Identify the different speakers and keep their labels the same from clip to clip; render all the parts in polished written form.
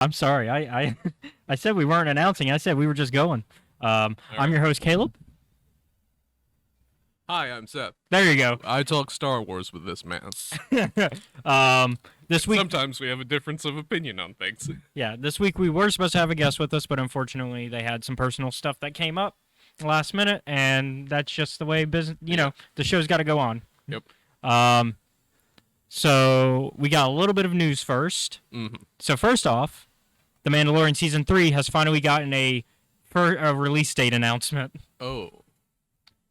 Speaker 1: I'm sorry. I said we weren't announcing. I said we were just going. I'm your host, Caleb.
Speaker 2: Hi, I'm Seth.
Speaker 1: There you go.
Speaker 2: I talk Star Wars with this man.
Speaker 1: This week,
Speaker 2: Sometimes we have a difference of opinion on things.
Speaker 1: yeah, this week we were supposed to have a guest with us, but unfortunately they had some personal stuff that came up last minute, and that's just the way business. The show's got to go on.
Speaker 2: Yep.
Speaker 1: So we got a little bit of news first.
Speaker 2: Mm-hmm.
Speaker 1: So first off, The Mandalorian Season 3 has finally gotten a release date announcement.
Speaker 2: Oh.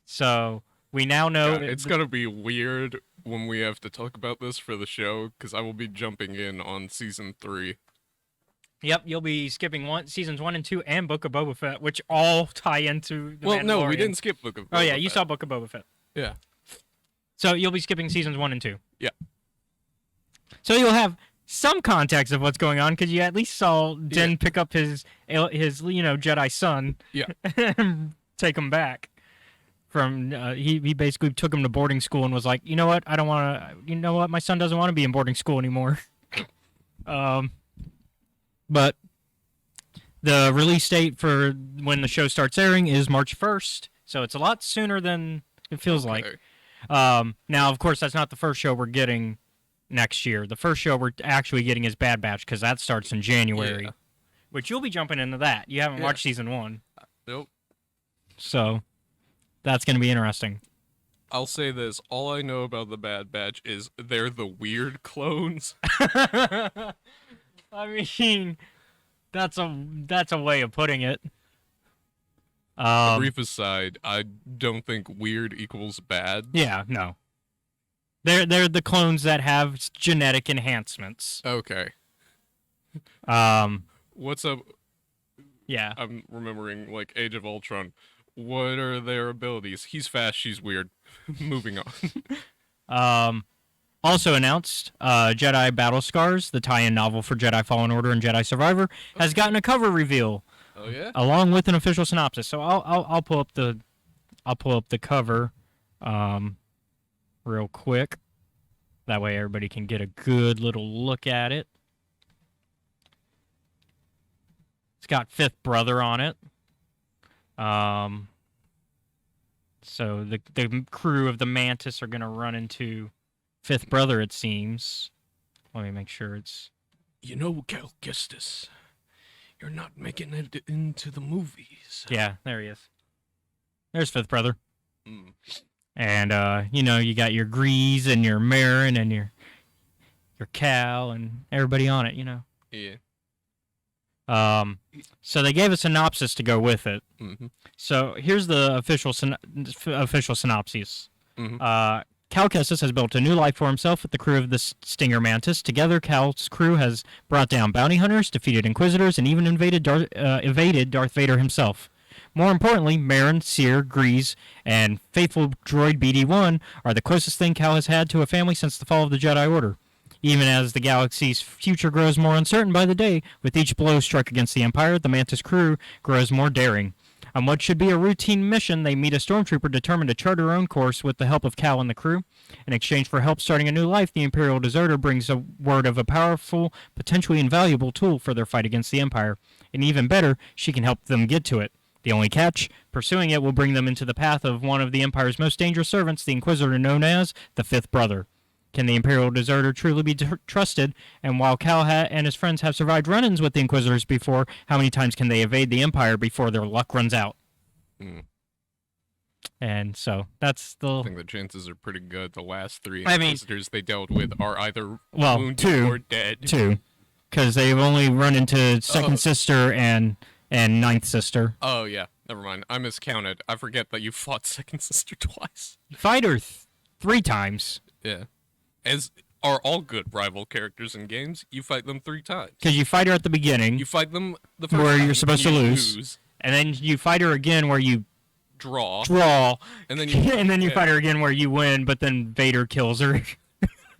Speaker 1: So we now know...
Speaker 2: Yeah, it's going to be weird when we have to talk about this for the show, because I will be jumping in on Season 3.
Speaker 1: Yep, you'll be skipping Seasons 1 and 2 and Book of Boba Fett, which all tie into The Mandalorian.
Speaker 2: No, we didn't skip Book of Boba Fett.
Speaker 1: Oh, yeah, you saw Book of Boba Fett.
Speaker 2: Yeah.
Speaker 1: So you'll be skipping Seasons 1 and 2.
Speaker 2: Yeah.
Speaker 1: So you'll have some context of what's going on, because you at least saw Din pick up his Jedi son.
Speaker 2: Yeah.
Speaker 1: And take him back. He basically took him to boarding school and was like, you know what, I don't want to, my son doesn't want to be in boarding school anymore. But the release date for when the show starts airing is March 1st, so it's a lot sooner than it feels like. Now, of course, that's not the first show we're getting next year. The first show we're actually getting is Bad Batch, because that starts in January, which you'll be jumping into that. You haven't watched Season 1.
Speaker 2: Nope.
Speaker 1: So that's going to be interesting.
Speaker 2: I'll say this. All I know about the Bad Batch is they're the weird clones.
Speaker 1: I mean, that's a way of putting it.
Speaker 2: A brief aside, I don't think weird equals bad.
Speaker 1: Yeah, no. They're the clones that have genetic enhancements.
Speaker 2: Okay. What's up?
Speaker 1: Yeah.
Speaker 2: I'm remembering, like, Age of Ultron. What are their abilities? He's fast, she's weird. Moving on.
Speaker 1: Also announced, Jedi Battle Scars, the tie-in novel for Jedi Fallen Order and Jedi Survivor, has gotten a cover reveal.
Speaker 2: Oh yeah.
Speaker 1: Along with an official synopsis. So I'll pull up the cover, real quick. That way everybody can get a good little look at it. It's got Fifth Brother on it. So the crew of the Mantis are gonna run into Fifth Brother, it seems. Let me make sure it's...
Speaker 2: Cal Kestis, you're not making it into the movies.
Speaker 1: Yeah, there he is. There's Fifth Brother.
Speaker 2: Mm.
Speaker 1: And, you got your Grease and your Marin and your Cal and everybody on it,
Speaker 2: Yeah.
Speaker 1: So they gave a synopsis to go with it.
Speaker 2: Mm-hmm.
Speaker 1: So here's the official synopsis.
Speaker 2: Mm-hmm.
Speaker 1: Cal Kestis has built a new life for himself with the crew of the Stinger Mantis. Together, Cal's crew has brought down bounty hunters, defeated Inquisitors, and even evaded Darth Vader himself. More importantly, Marin, Seer, Grease, and faithful droid BD-1 are the closest thing Cal has had to a family since the fall of the Jedi Order. Even as the galaxy's future grows more uncertain by the day, with each blow struck against the Empire, the Mantis crew grows more daring. On what should be a routine mission, they meet a stormtrooper determined to chart her own course with the help of Cal and the crew. In exchange for help starting a new life, the Imperial deserter brings a word of a powerful, potentially invaluable tool for their fight against the Empire. And even better, she can help them get to it. The only catch, pursuing it will bring them into the path of one of the Empire's most dangerous servants, the Inquisitor known as the Fifth Brother. Can the Imperial deserter truly be trusted? And while Cal and his friends have survived run-ins with the Inquisitors before, how many times can they evade the Empire before their luck runs out?
Speaker 2: Mm.
Speaker 1: And so that's the...
Speaker 2: I think the chances are pretty good. The last three Inquisitors they dealt with are either wounded
Speaker 1: two,
Speaker 2: or dead.
Speaker 1: Two, because they've only run into Second Sister and Ninth Sister.
Speaker 2: Oh, yeah. Never mind. I miscounted. I forget that you fought Second Sister twice.
Speaker 1: You fight her 3 times.
Speaker 2: Yeah. As are all good rival characters in games, you fight them 3 times.
Speaker 1: Because you fight her at the beginning.
Speaker 2: You fight them the first
Speaker 1: where
Speaker 2: time
Speaker 1: you're supposed to lose. And then you fight her again where you
Speaker 2: draw.
Speaker 1: And then you fight her again where you win, but then Vader kills her.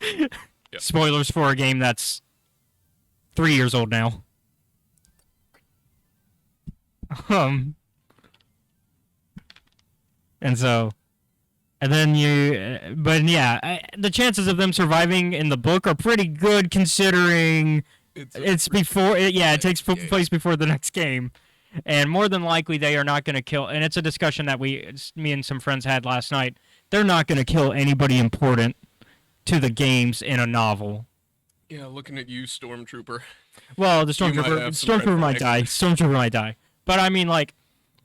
Speaker 1: Yep. Spoilers for a game that's 3 years old now. And so... And then the chances of them surviving in the book are pretty good considering It's before. It takes place before the next game, and more than likely they are not going to kill. And it's a discussion that me and some friends had last night. They're not going to kill anybody important to the games in a novel.
Speaker 2: Yeah, looking at you, Stormtrooper.
Speaker 1: Well, the Stormtrooper might die. Stormtrooper might die. But I mean, like,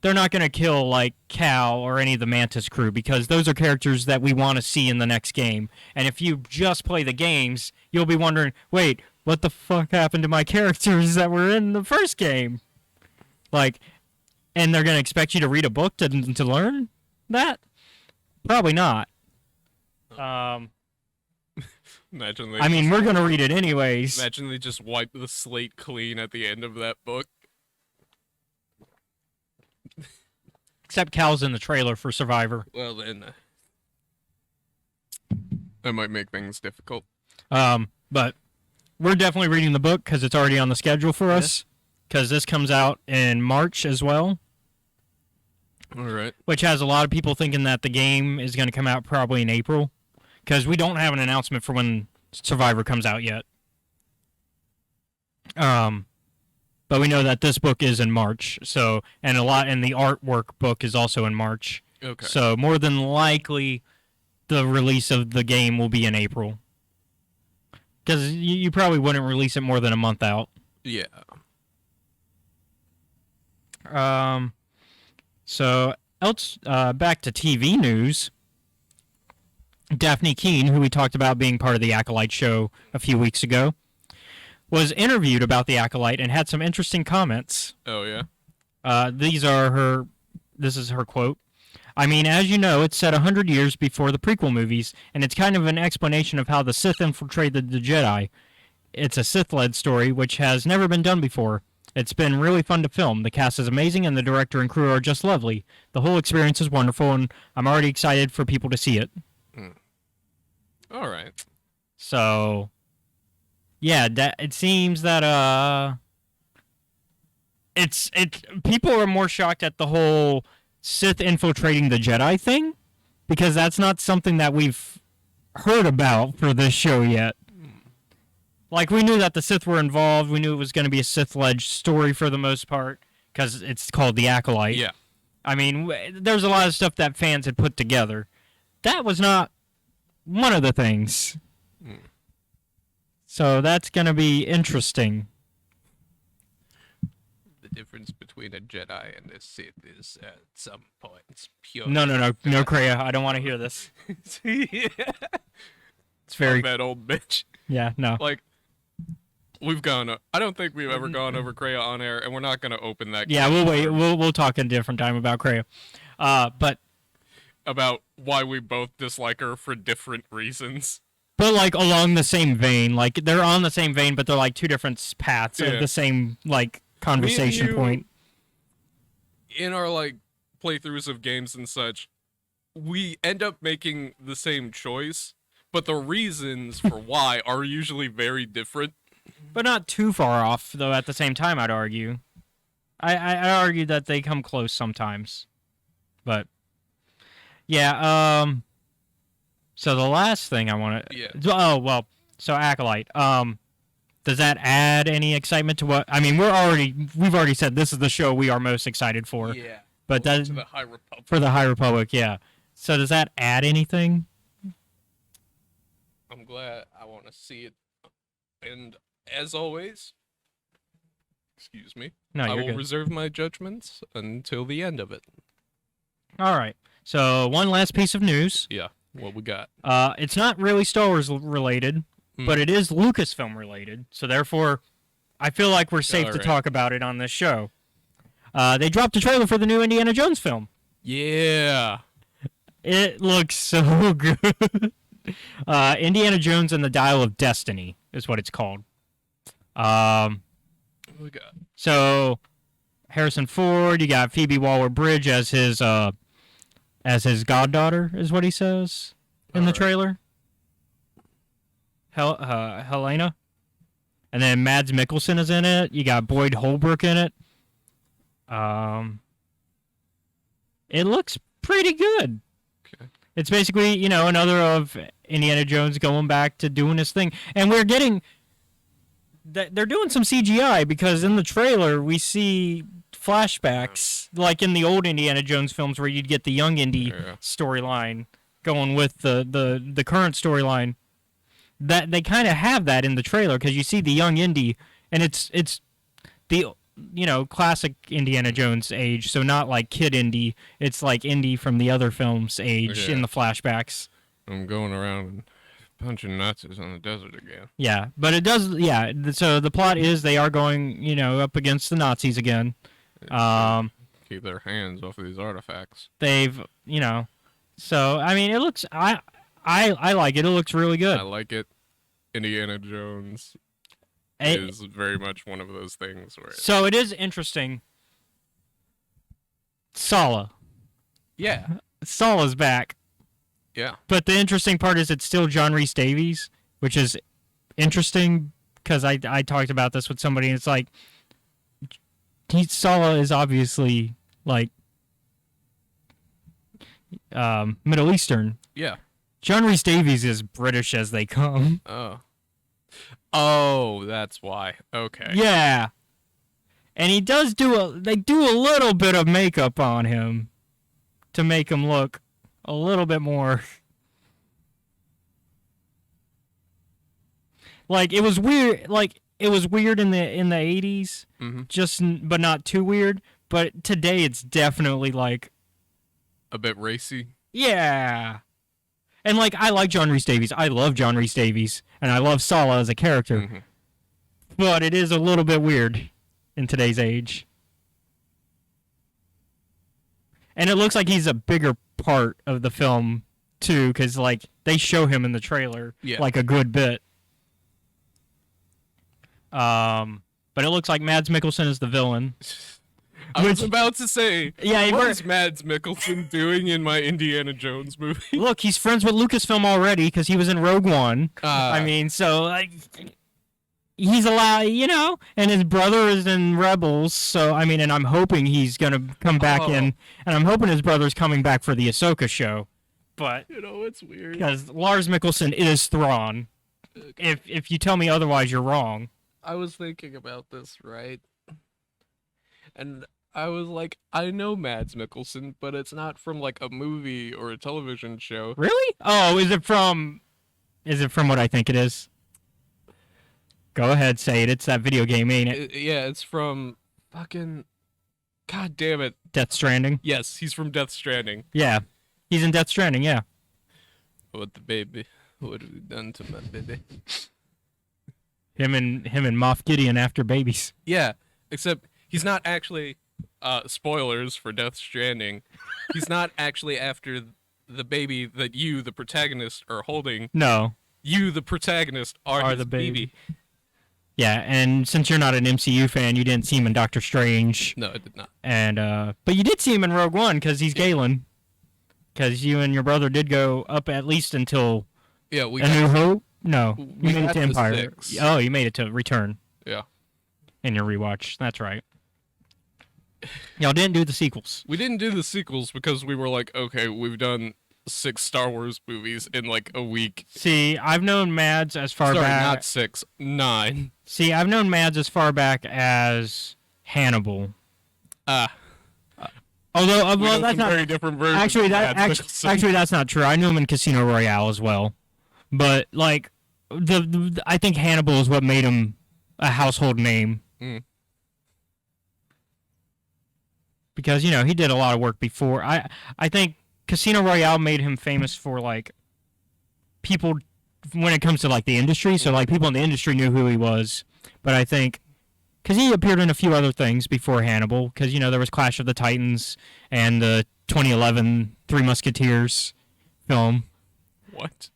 Speaker 1: they're not going to kill, like, Cal or any of the Mantis crew because those are characters that we want to see in the next game. And if you just play the games, you'll be wondering, wait, what the fuck happened to my characters that were in the first game? Like, and they're going to expect you to read a book to learn that? Probably not.
Speaker 2: Imagine
Speaker 1: we're going to read it anyways.
Speaker 2: Imagine they just wipe the slate clean at the end of that book.
Speaker 1: Except Cal's in the trailer for Survivor.
Speaker 2: Well, then that might make things difficult.
Speaker 1: But we're definitely reading the book because it's already on the schedule for us. Because this comes out in March as well.
Speaker 2: All right. Which
Speaker 1: has a lot of people thinking that the game is going to come out probably in April. Because we don't have an announcement for when Survivor comes out yet. But we know that this book is in March. So, and the artwork book is also in March.
Speaker 2: Okay.
Speaker 1: So more than likely, the release of the game will be in April. Because you probably wouldn't release it more than a month out.
Speaker 2: Yeah.
Speaker 1: So back to TV news. Daphne Keane, who we talked about being part of the Acolyte show a few weeks ago, was interviewed about the Acolyte and had some interesting comments.
Speaker 2: Oh, yeah?
Speaker 1: This is her quote. I mean, as you know, it's set 100 years before the prequel movies, and it's kind of an explanation of how the Sith infiltrated the Jedi. It's a Sith-led story, which has never been done before. It's been really fun to film. The cast is amazing, and the director and crew are just lovely. The whole experience is wonderful, and I'm already excited for people to see it.
Speaker 2: All right.
Speaker 1: So, yeah, it seems that people are more shocked at the whole Sith infiltrating the Jedi thing, because that's not something that we've heard about for this show yet. Like, we knew that the Sith were involved. We knew it was going to be a Sith-led story for the most part, because it's called The Acolyte.
Speaker 2: Yeah.
Speaker 1: I mean, there's a lot of stuff that fans had put together. That was not one of the things. So that's going to be interesting.
Speaker 2: The difference between a Jedi and a Sith is at some points pure.
Speaker 1: No, Kreia. I don't want to hear this.
Speaker 2: Yeah.
Speaker 1: It's very
Speaker 2: that old bitch.
Speaker 1: Yeah, no.
Speaker 2: Like, I don't think we've ever gone over Kreia on air, and we're not going to open that.
Speaker 1: Yeah, we'll wait. We'll talk a different time about Kreia. But
Speaker 2: about why we both dislike her for different reasons.
Speaker 1: But, like, along the same vein. Like, they're on the same vein, but they're, like, two different paths of the same, like, conversation point.
Speaker 2: In our, like, playthroughs of games and such, we end up making the same choice, but the reasons for why are usually very different.
Speaker 1: But not too far off, though, at the same time, I'd argue. I argue that they come close sometimes. But, yeah, so the last thing I want to...
Speaker 2: Yeah.
Speaker 1: Oh, well, so Acolyte. Does that add any excitement to what... I mean, we've already said this is the show we are most excited for.
Speaker 2: Yeah.
Speaker 1: But
Speaker 2: to the High Republic.
Speaker 1: For the High Republic, yeah. So does that add anything?
Speaker 2: I'm glad. I want to see it. And as always, excuse me,
Speaker 1: no,
Speaker 2: I
Speaker 1: will
Speaker 2: good. Reserve my judgments until the end of it.
Speaker 1: All right. So one last piece of news.
Speaker 2: Yeah. What we got?
Speaker 1: It's not really Star Wars related, but it is Lucasfilm related. So therefore, I feel like we're safe to talk about it on this show. They dropped a trailer for the new Indiana Jones film.
Speaker 2: Yeah.
Speaker 1: It looks so good. Indiana Jones and the Dial of Destiny is what it's called.
Speaker 2: What we got? So,
Speaker 1: Harrison Ford, you got Phoebe Waller-Bridge as his goddaughter, is what he says in the trailer. Helena. And then Mads Mikkelsen is in it. You got Boyd Holbrook in it. It looks pretty good.
Speaker 2: Okay.
Speaker 1: It's basically, another of Indiana Jones going back to doing his thing. And we're getting... they're doing some CGI because in the trailer we see flashbacks like in the old Indiana Jones films where you'd get the young Indy storyline going with the current storyline. That they kind of have that in the trailer because you see the young Indy and it's the classic Indiana Jones age, so not like kid Indy. It's like Indy from the other films age in the flashbacks.
Speaker 2: I'm going around and punching Nazis on the desert again.
Speaker 1: Yeah, but it does. Yeah, so the plot is they are going, up against the Nazis again.
Speaker 2: Keep their hands off of these artifacts.
Speaker 1: They've, so I mean, it looks. I like it. It looks really good.
Speaker 2: I like it. Indiana Jones is very much one of those things where.
Speaker 1: So it is interesting. Sala.
Speaker 2: Yeah.
Speaker 1: Sala's back.
Speaker 2: Yeah.
Speaker 1: But the interesting part is it's still John Rhys Davies, which is interesting because I talked about this with somebody and it's like Sala is obviously like Middle Eastern.
Speaker 2: Yeah.
Speaker 1: John Rhys Davies is British as they come.
Speaker 2: Oh, that's why. Okay.
Speaker 1: Yeah. And he does they do a little bit of makeup on him to make him look a little bit more like it was weird. Like it was weird in the 80s, but not too weird. But today it's definitely like
Speaker 2: a bit racy.
Speaker 1: Yeah, and like I like John Rhys Davies. I love John Rhys Davies, and I love Sala as a character. But it is a little bit weird in today's age. And it looks like he's a bigger part of the film, too, because, like, they show him in the trailer, like, a good bit. But it looks like Mads Mikkelsen is the villain.
Speaker 2: I was about to say, what is Mads Mikkelsen doing in my Indiana Jones movie?
Speaker 1: Look, he's friends with Lucasfilm already, because he was in Rogue One. I mean, so, like... He's allowed, and his brother is in Rebels, so, I mean, and I'm hoping he's going to come back in, and I'm hoping his brother's coming back for the Ahsoka show, but...
Speaker 2: it's weird.
Speaker 1: Because Lars Mikkelsen is Thrawn. If you tell me otherwise, you're wrong.
Speaker 2: I was thinking about this, right? And I was like, I know Mads Mikkelsen, but it's not from, like, a movie or a television show.
Speaker 1: Really? Oh, is it from what I think it is? Go ahead, say it. It's that video game, ain't it?
Speaker 2: Yeah, it's from fucking... God damn it.
Speaker 1: Death Stranding?
Speaker 2: Yes, he's from Death Stranding.
Speaker 1: Yeah. He's in Death Stranding, yeah.
Speaker 2: What the baby? What have you done to my baby?
Speaker 1: Him and Moff Gideon after babies.
Speaker 2: Yeah, except he's not actually... spoilers for Death Stranding. He's not actually after the baby that you, the protagonist, are holding.
Speaker 1: No.
Speaker 2: You, the protagonist, are his
Speaker 1: the baby. Yeah, and since you're not an MCU fan, you didn't see him in Doctor Strange.
Speaker 2: No, I did not.
Speaker 1: And but you did see him in Rogue One because he's Galen. Because you and your brother did go up at least until A New Hope. No, you made it to Empire. Oh, you made it to Return.
Speaker 2: Yeah.
Speaker 1: In your rewatch, that's right. Y'all didn't do the sequels.
Speaker 2: We didn't do the sequels because we were like, okay, we've done 6 Star Wars movies in like a week.
Speaker 1: See, I've known Mads as far back.
Speaker 2: Not 6, 9.
Speaker 1: See, I've known Mads as far back as Hannibal. Although, well, that's not
Speaker 2: very different versions.
Speaker 1: Actually, that's not true. I knew him in Casino Royale as well, but like I think Hannibal is what made him a household name. Because he did a lot of work before. I think Casino Royale made him famous for like people when it comes to like the industry. So like people in the industry knew who he was. But I think because he appeared in a few other things before Hannibal. Because there was Clash of the Titans and the 2011 Three Musketeers film.
Speaker 2: What?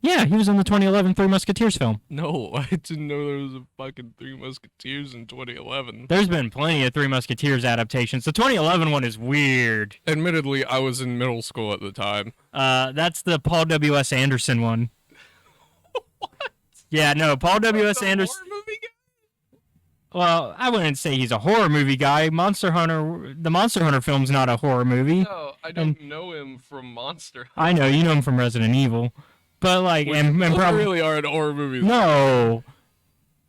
Speaker 1: Yeah, he was in the 2011 Three Musketeers film.
Speaker 2: No, I didn't know there was a fucking Three Musketeers in 2011.
Speaker 1: There's been plenty of Three Musketeers adaptations. The 2011 one is weird.
Speaker 2: Admittedly, I was in middle school at the time.
Speaker 1: That's the Paul W.S. Anderson one.
Speaker 2: What?
Speaker 1: Yeah, no, Paul W.S. Anderson.
Speaker 2: Horror movie guy?
Speaker 1: Well, I wouldn't say he's a horror movie guy. The Monster Hunter film's not a horror movie.
Speaker 2: No, I don't know him from Monster Hunter.
Speaker 1: I know, you know him from Resident Evil. But like, and probably
Speaker 2: really aren't horror movies.
Speaker 1: No,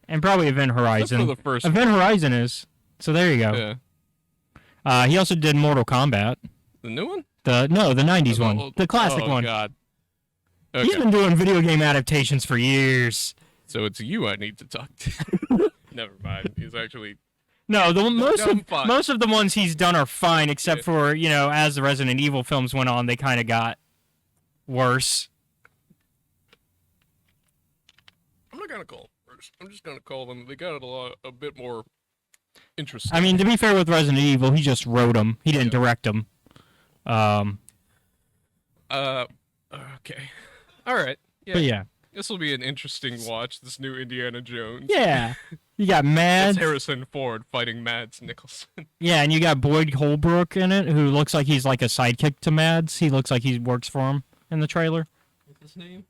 Speaker 1: And probably Event
Speaker 2: Except
Speaker 1: Horizon.
Speaker 2: for the first
Speaker 1: Event Horizon is. So there you go.
Speaker 2: Yeah.
Speaker 1: He also did Mortal Kombat.
Speaker 2: The new one?
Speaker 1: The 90s one.
Speaker 2: Oh,
Speaker 1: The classic
Speaker 2: oh,
Speaker 1: one.
Speaker 2: God. Okay.
Speaker 1: He's been doing video game adaptations for years.
Speaker 2: So it's you I need to talk to. Never mind. He's actually...
Speaker 1: No,
Speaker 2: I'm fine.
Speaker 1: most of the ones he's done are fine, except for, as the Resident Evil films went on, they kind of got worse.
Speaker 2: I'm not going to call them worse. I'm just going to call them... They got a bit more interesting.
Speaker 1: I mean, to be fair with Resident Evil, he just wrote them. He didn't direct them.
Speaker 2: Okay. All right. Yeah.
Speaker 1: But yeah.
Speaker 2: This will be an interesting watch, this new Indiana Jones.
Speaker 1: Yeah. You got
Speaker 2: It's
Speaker 1: Mads.
Speaker 2: Harrison Ford fighting Mads Nicholson.
Speaker 1: Yeah, and you got Boyd Holbrook in it, who looks like he's like a sidekick to Mads. He looks like he works for him in the trailer.
Speaker 2: What's his name?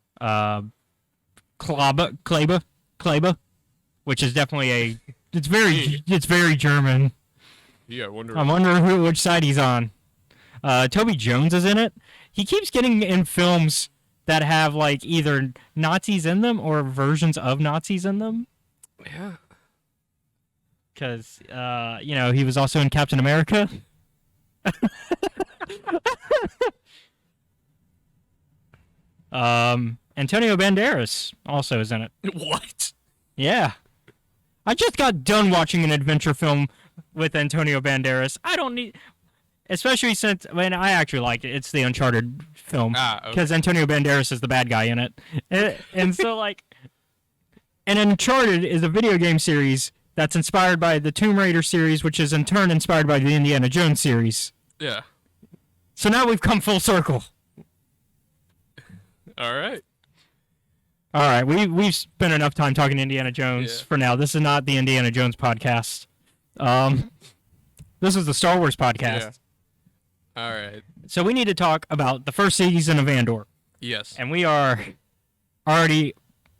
Speaker 1: Kleba, which is definitely it's very German.
Speaker 2: Yeah, I wonder.
Speaker 1: I'm wondering which side he's on. Toby Jones is in it. He keeps getting in films that have like either Nazis in them or versions of Nazis in them.
Speaker 2: Yeah.
Speaker 1: Because, he was also in Captain America. Antonio Banderas also is in it.
Speaker 2: What?
Speaker 1: Yeah. I just got done watching an adventure film with Antonio Banderas. I don't need... Especially since... I actually liked it. It's the Uncharted film. Because Antonio Banderas is the bad guy in it. And so, And Uncharted is a video game series that's inspired by the Tomb Raider series, which is in turn inspired by the Indiana Jones series.
Speaker 2: Yeah.
Speaker 1: So now we've come full circle.
Speaker 2: All right.
Speaker 1: All right, we've spent enough time talking Indiana Jones for now. This is not the Indiana Jones podcast. This is the Star Wars podcast.
Speaker 2: Yeah. All right.
Speaker 1: So we need to talk about the first season of Andor.
Speaker 2: Yes.
Speaker 1: And we are already...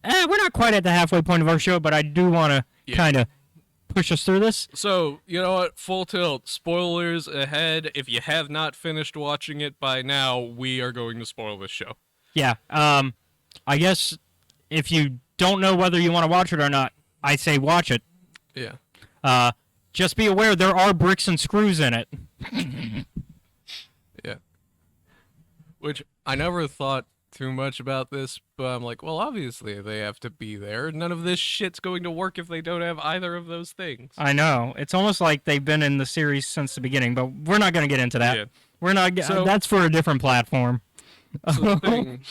Speaker 1: we're not quite at the halfway point of our show, but I do want to kind of push us through this.
Speaker 2: So, you know what? Full tilt. Spoilers ahead. If you have not finished watching it by now, we are going to spoil this show.
Speaker 1: Yeah. I guess if you don't know whether you want to watch it or not, I say watch it.
Speaker 2: Yeah.
Speaker 1: Just be aware there are bricks and screws in it.
Speaker 2: Yeah. Which I never thought too much about this, but I'm like, well, obviously they have to be there. None of this shit's going to work if they don't have either of those things.
Speaker 1: I know. It's almost like they've been in the series since the beginning, but we're not going to get into that.
Speaker 2: Yeah.
Speaker 1: We're not. That's for a different platform.
Speaker 2: So the thing,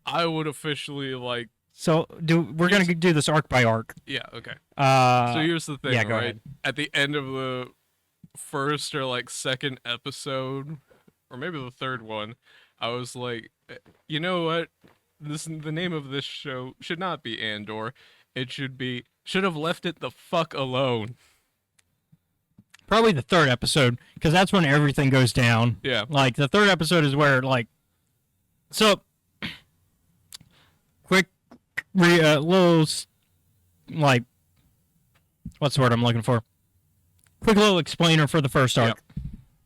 Speaker 2: I would officially like.
Speaker 1: So we're going to do this arc by arc.
Speaker 2: Yeah. Okay.
Speaker 1: So
Speaker 2: here's the thing.
Speaker 1: Yeah, go
Speaker 2: right?
Speaker 1: ahead.
Speaker 2: At the end of the first or like second episode, or maybe the third one, I was like, you know what? The name of this show should not be Andor. It should have left it the fuck alone.
Speaker 1: Probably the third episode, because that's when everything goes down.
Speaker 2: Yeah.
Speaker 1: Like, the third episode is where, so, quick, little, what's the word I'm looking for? Quick little explainer for the first arc.
Speaker 2: Yep.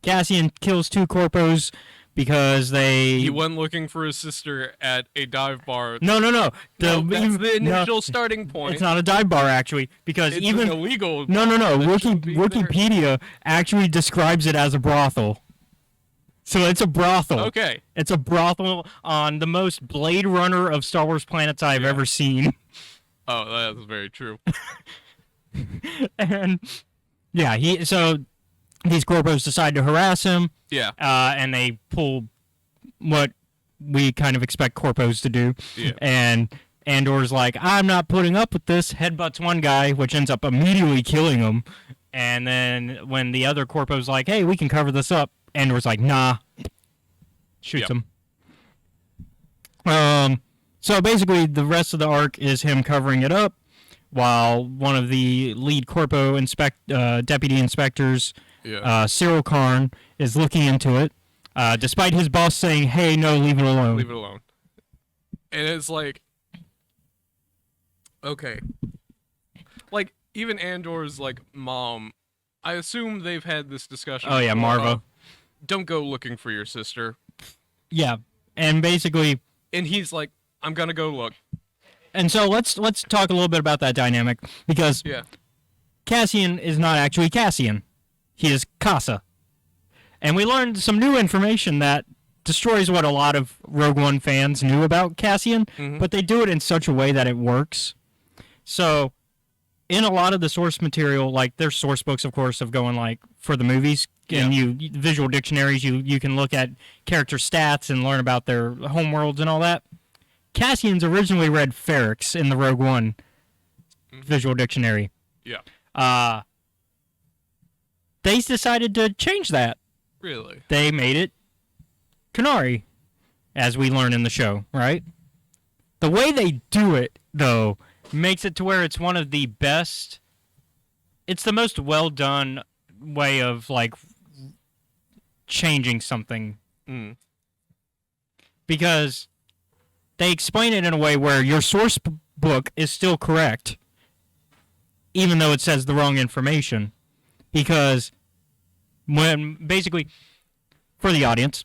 Speaker 1: Cassian kills two corpos because
Speaker 2: He went looking for his sister at a dive bar.
Speaker 1: No.
Speaker 2: That's the initial starting point.
Speaker 1: It's not a dive bar, actually, because
Speaker 2: It's
Speaker 1: even...
Speaker 2: an illegal.
Speaker 1: No.
Speaker 2: that shouldn't be there.
Speaker 1: Wikipedia actually describes it as a brothel. So it's a brothel.
Speaker 2: Okay.
Speaker 1: It's a brothel on the most Blade Runner of Star Wars planets I've ever seen.
Speaker 2: Oh, that's very true.
Speaker 1: And yeah, these corpos decide to harass him.
Speaker 2: Yeah.
Speaker 1: And they pull what we kind of expect corpos to do.
Speaker 2: Yeah.
Speaker 1: And Andor's like, I'm not putting up with this. Headbutts one guy, which ends up immediately killing him. And then when the other corpo's like, hey, we can cover this up, Andor's like, nah. Shoots him. So basically, the rest of the arc is him covering it up, while one of the lead corpo deputy inspectors, Cyril Karn, is looking into it, despite his boss saying, hey, no, leave it alone.
Speaker 2: Leave it alone. And it's like, okay. Like, even Andor's, like, mom, I assume they've had this discussion.
Speaker 1: Oh, yeah,
Speaker 2: before
Speaker 1: Marva.
Speaker 2: of, don't go looking for your sister.
Speaker 1: Yeah, and basically...
Speaker 2: And he's like, I'm gonna go look.
Speaker 1: And so let's talk a little bit about that dynamic, because
Speaker 2: Yeah.
Speaker 1: Cassian is not actually Cassian. He is Casa. And we learned some new information that destroys what a lot of Rogue One fans knew about Cassian, but they do it in such a way that it works. So, in a lot of the source material, like there's source books, of course, of going like for the movies, and visual dictionaries, you can look at character stats and learn about their homeworlds and all that. Cassian's originally read Ferrix in the Rogue One visual dictionary.
Speaker 2: Yeah.
Speaker 1: They decided to change that.
Speaker 2: Really?
Speaker 1: They made it Canary, as we learn in the show, right? The way they do it, though, makes it to where it's one of the best. It's the most well done way of like changing something, because they explain it in a way where your source book is still correct, even though it says the wrong information. Because when basically, for the audience,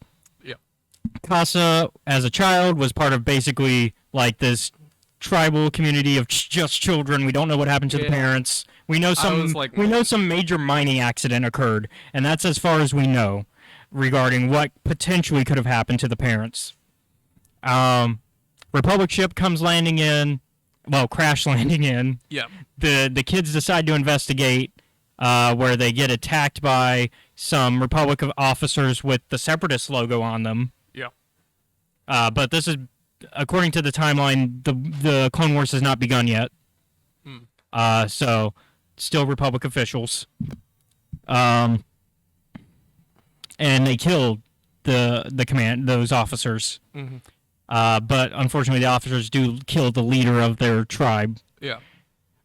Speaker 1: Casa as a child was part of basically like this tribal community of just children. We don't know what happened to the parents. We know some major mining accident occurred, and that's as far as we know regarding what potentially could have happened to the parents. Republic ship comes landing in, crash landing in.
Speaker 2: Yeah.
Speaker 1: The kids decide to investigate, where they get attacked by some Republic officers with the Separatist logo on them.
Speaker 2: Yeah.
Speaker 1: But this is, according to the timeline, the Clone Wars has not begun yet. So, still Republic officials. And they killed those officers. But unfortunately, the officers do kill the leader of their tribe.
Speaker 2: Yeah.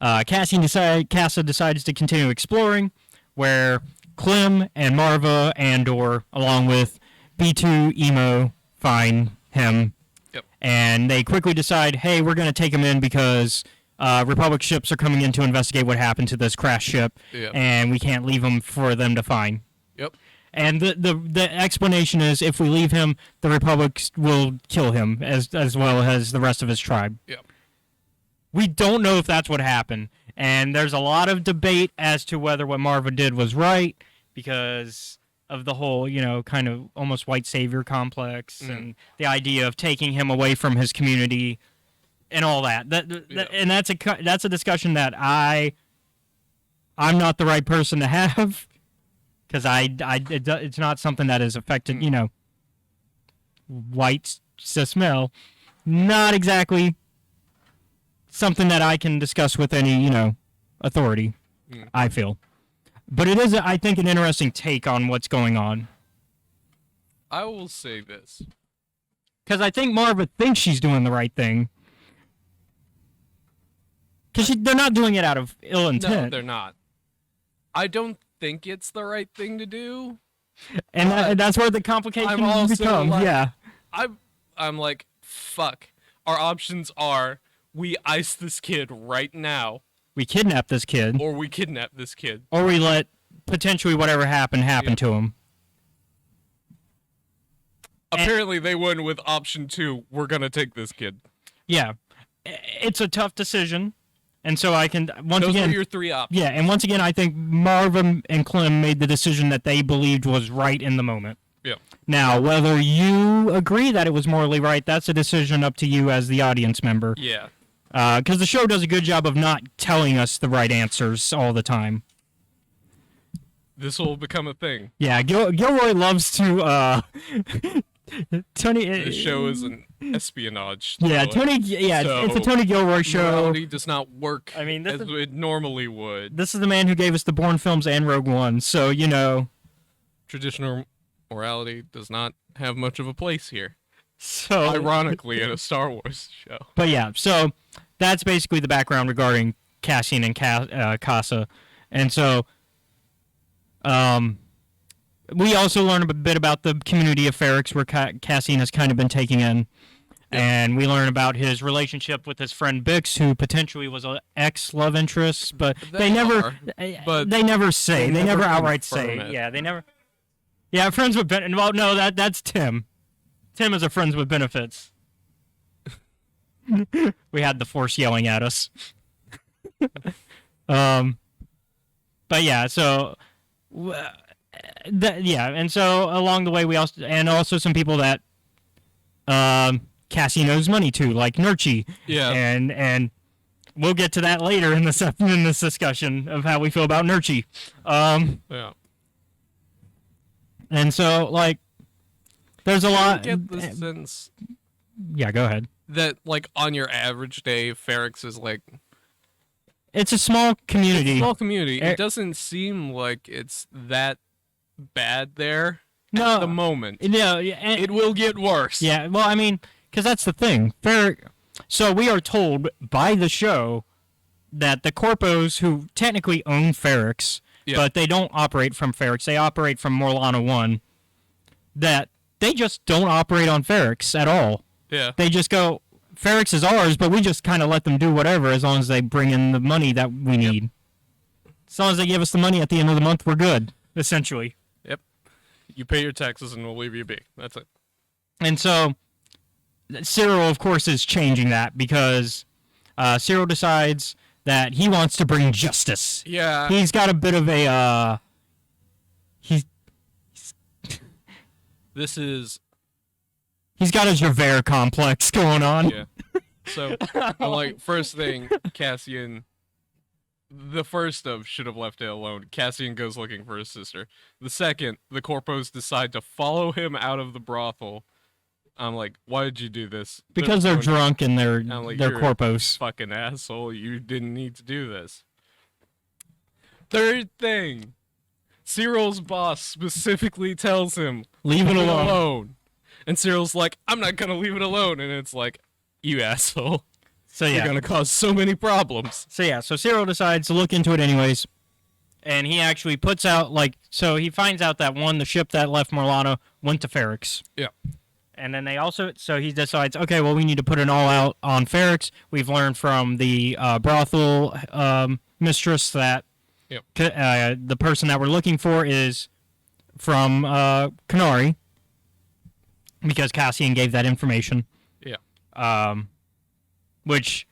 Speaker 1: Casa decides to continue exploring, where Clem and Marva Andor, along with B2 Emo, find him.
Speaker 2: Yep.
Speaker 1: And they quickly decide, hey, we're going to take him in because Republic ships are coming in to investigate what happened to this crash ship, and we can't leave him for them to find.
Speaker 2: Yep.
Speaker 1: And the explanation is, if we leave him, the Republic will kill him, as well as the rest of his tribe.
Speaker 2: Yep.
Speaker 1: We don't know if that's what happened, and there's a lot of debate as to whether what Marva did was right, because of the whole, kind of almost white savior complex, and the idea of taking him away from his community, and all that. And that's a discussion that I'm not the right person to have, because it's not something that has affected, white cis male. Not exactly something that I can discuss with any, authority, I feel. But it is, I think, an interesting take on what's going on.
Speaker 2: I will say this.
Speaker 1: Because I think Marva thinks she's doing the right thing. Because they're not doing it out of ill intent.
Speaker 2: No, they're not. I don't think it's the right thing to do.
Speaker 1: And that's where the complication becomes. Yeah.
Speaker 2: I'm like, fuck. Our options are, we ice this kid right now.
Speaker 1: We kidnap this kid.
Speaker 2: Or we kidnap this kid.
Speaker 1: Or we let potentially whatever happen to him.
Speaker 2: Apparently they went with option 2, we're gonna take this kid.
Speaker 1: Yeah. It's a tough decision. And so I can,
Speaker 2: Those are your 3 options.
Speaker 1: Yeah, and once again, I think Marva and Clem made the decision that they believed was right in the moment.
Speaker 2: Yeah.
Speaker 1: Now, whether you agree that it was morally right, that's a decision up to you as the audience member.
Speaker 2: Yeah.
Speaker 1: Because the show does a good job of not telling us the right answers all the time.
Speaker 2: This will become a thing.
Speaker 1: Yeah, Gilroy loves to, Tony.
Speaker 2: This show is an espionage.
Speaker 1: Yeah, Tony. Yeah,
Speaker 2: so
Speaker 1: it's a Tony Gilroy show.
Speaker 2: Morality does not work.
Speaker 1: I mean,
Speaker 2: as it normally would.
Speaker 1: This is the man who gave us the Bourne films and Rogue One, so
Speaker 2: traditional morality does not have much of a place here.
Speaker 1: So
Speaker 2: ironically, in a Star Wars show.
Speaker 1: But yeah, so that's basically the background regarding Cassian and Casa, and so we also learn a bit about the community of Ferrix, where Cassian has kind of been taking in. And we learn about his relationship with his friend Bix, who potentially was an ex-love interest, but they never say. They never outright say.
Speaker 2: It.
Speaker 1: Yeah, they never. Yeah, friends with benefits. Well, no, that's Tim. Tim is a friends with benefits. We had the Force yelling at us. But yeah, so and so along the way we also some people that Cassian owes money to, like Nurchi.
Speaker 2: Yeah.
Speaker 1: And we'll get to that later in this discussion of how we feel about Nurchi.
Speaker 2: Yeah.
Speaker 1: And so, like, there's a lot.
Speaker 2: I get the sense
Speaker 1: Yeah, go ahead.
Speaker 2: that, like, on your average day, Ferrix is like
Speaker 1: It's a small community.
Speaker 2: it's a small community. It doesn't seem like it's that bad there at the moment.
Speaker 1: No,
Speaker 2: It will get worse.
Speaker 1: yeah. Well, I mean, because that's the thing. So we are told by the show that the Corpos, who technically own Ferrix,
Speaker 2: Yeah.
Speaker 1: but they don't operate from Ferrix, they operate from Morlana 1, that they just don't operate on Ferrix at all.
Speaker 2: Yeah.
Speaker 1: They just go, Ferrix is ours, but we just kind of let them do whatever as long as they bring in the money that we need. As long as they give us the money at the end of the month, we're good, essentially.
Speaker 2: Yep. You pay your taxes and we'll leave you be. That's it.
Speaker 1: And so Cyril, of course, is changing that because Cyril decides that he wants to bring justice.
Speaker 2: Yeah.
Speaker 1: He's got a bit of a
Speaker 2: This is
Speaker 1: he's got a Javert complex going on.
Speaker 2: yeah. So I'm like, first thing, Cassian, the first of should have left it alone. Cassian goes looking for his sister. The second, the Corpos decide to follow him out of the brothel. I'm like, why did you do this?
Speaker 1: Because they're drunk and they're
Speaker 2: like,
Speaker 1: they're
Speaker 2: "You're a
Speaker 1: corpos.
Speaker 2: fucking asshole. You didn't need to do this. Third thing, Cyril's boss specifically tells him,
Speaker 1: Leave it alone.
Speaker 2: And Cyril's like, I'm not gonna leave it alone. And it's like, you asshole.
Speaker 1: So
Speaker 2: You're
Speaker 1: yeah.
Speaker 2: gonna cause so many problems.
Speaker 1: So Cyril decides to look into it anyways. And he actually puts out so he finds out that the ship that left Morlana went to Ferrix.
Speaker 2: Yeah.
Speaker 1: And then he decides, okay, well, we need to put an all out on Ferrix. We've learned from the brothel mistress that the person that we're looking for is from Canary, because Cassian gave that information.
Speaker 2: Yeah.
Speaker 1: Which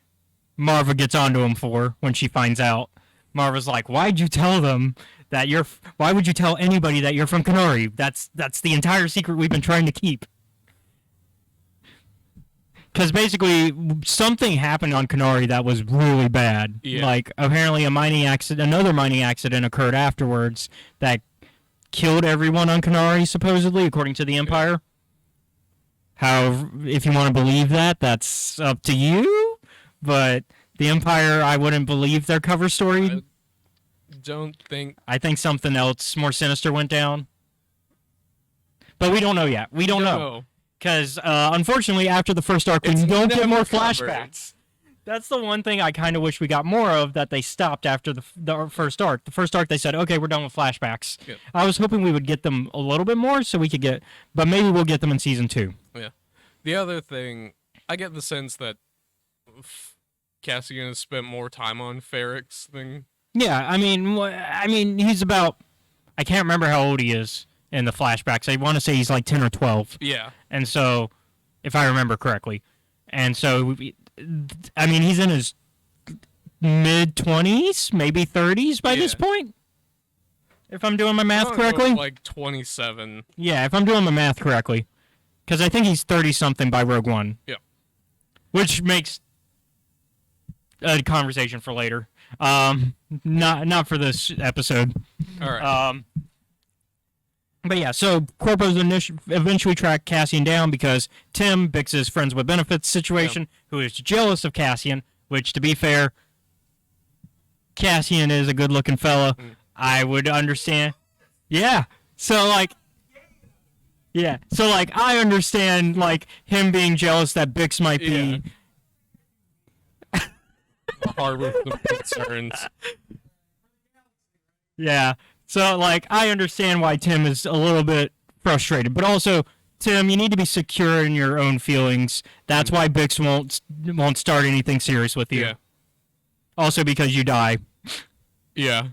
Speaker 1: Marva gets onto him for when she finds out. Marva's like, why'd you tell them that why would you tell anybody that you're from Canary? That's the entire secret we've been trying to keep. Because basically, something happened on Canary that was really bad.
Speaker 2: Yeah.
Speaker 1: Like, apparently another mining accident occurred afterwards that killed everyone on Canary, supposedly, according to the Empire. However, if you want to believe that, that's up to you. But the Empire, I wouldn't believe their cover story. I think something else more sinister went down. But we don't know yet. We don't know. Because, unfortunately, after the first arc, we don't get more flashbacks. That's the one thing I kind of wish we got more of, that they stopped after the first arc. The first arc, they said, okay, we're done with flashbacks.
Speaker 2: Yeah.
Speaker 1: I was hoping we would get them a little bit more so we could get... But maybe we'll get them in Season 2.
Speaker 2: Yeah. The other thing, I get the sense that Cassian has spent more time on Ferrix than...
Speaker 1: Yeah, I mean, he's about... I can't remember how old he is in the flashbacks. I want to say he's like 10 or 12.
Speaker 2: Yeah.
Speaker 1: And so, if I remember correctly. And so, I mean, he's in his mid-20s, maybe 30s by this point. If I'm doing my math correctly.
Speaker 2: Like 27.
Speaker 1: Yeah, if I'm doing my math correctly. Because I think he's 30-something by Rogue One.
Speaker 2: Yeah.
Speaker 1: Which makes a conversation for later. Not for this episode.
Speaker 2: All right.
Speaker 1: But yeah, so Corpos eventually track Cassian down because Tim, Bix's friends with benefits situation, who is jealous of Cassian, which, to be fair, Cassian is a good-looking fella. I would understand. Yeah. So, I understand, him being jealous that Bix might be...
Speaker 2: Harbor some concerns.
Speaker 1: Yeah. So, I understand why Tim is a little bit frustrated. But also, Tim, you need to be secure in your own feelings. That's why Bix won't start anything serious with you.
Speaker 2: Yeah.
Speaker 1: Also because you die.
Speaker 2: Yeah.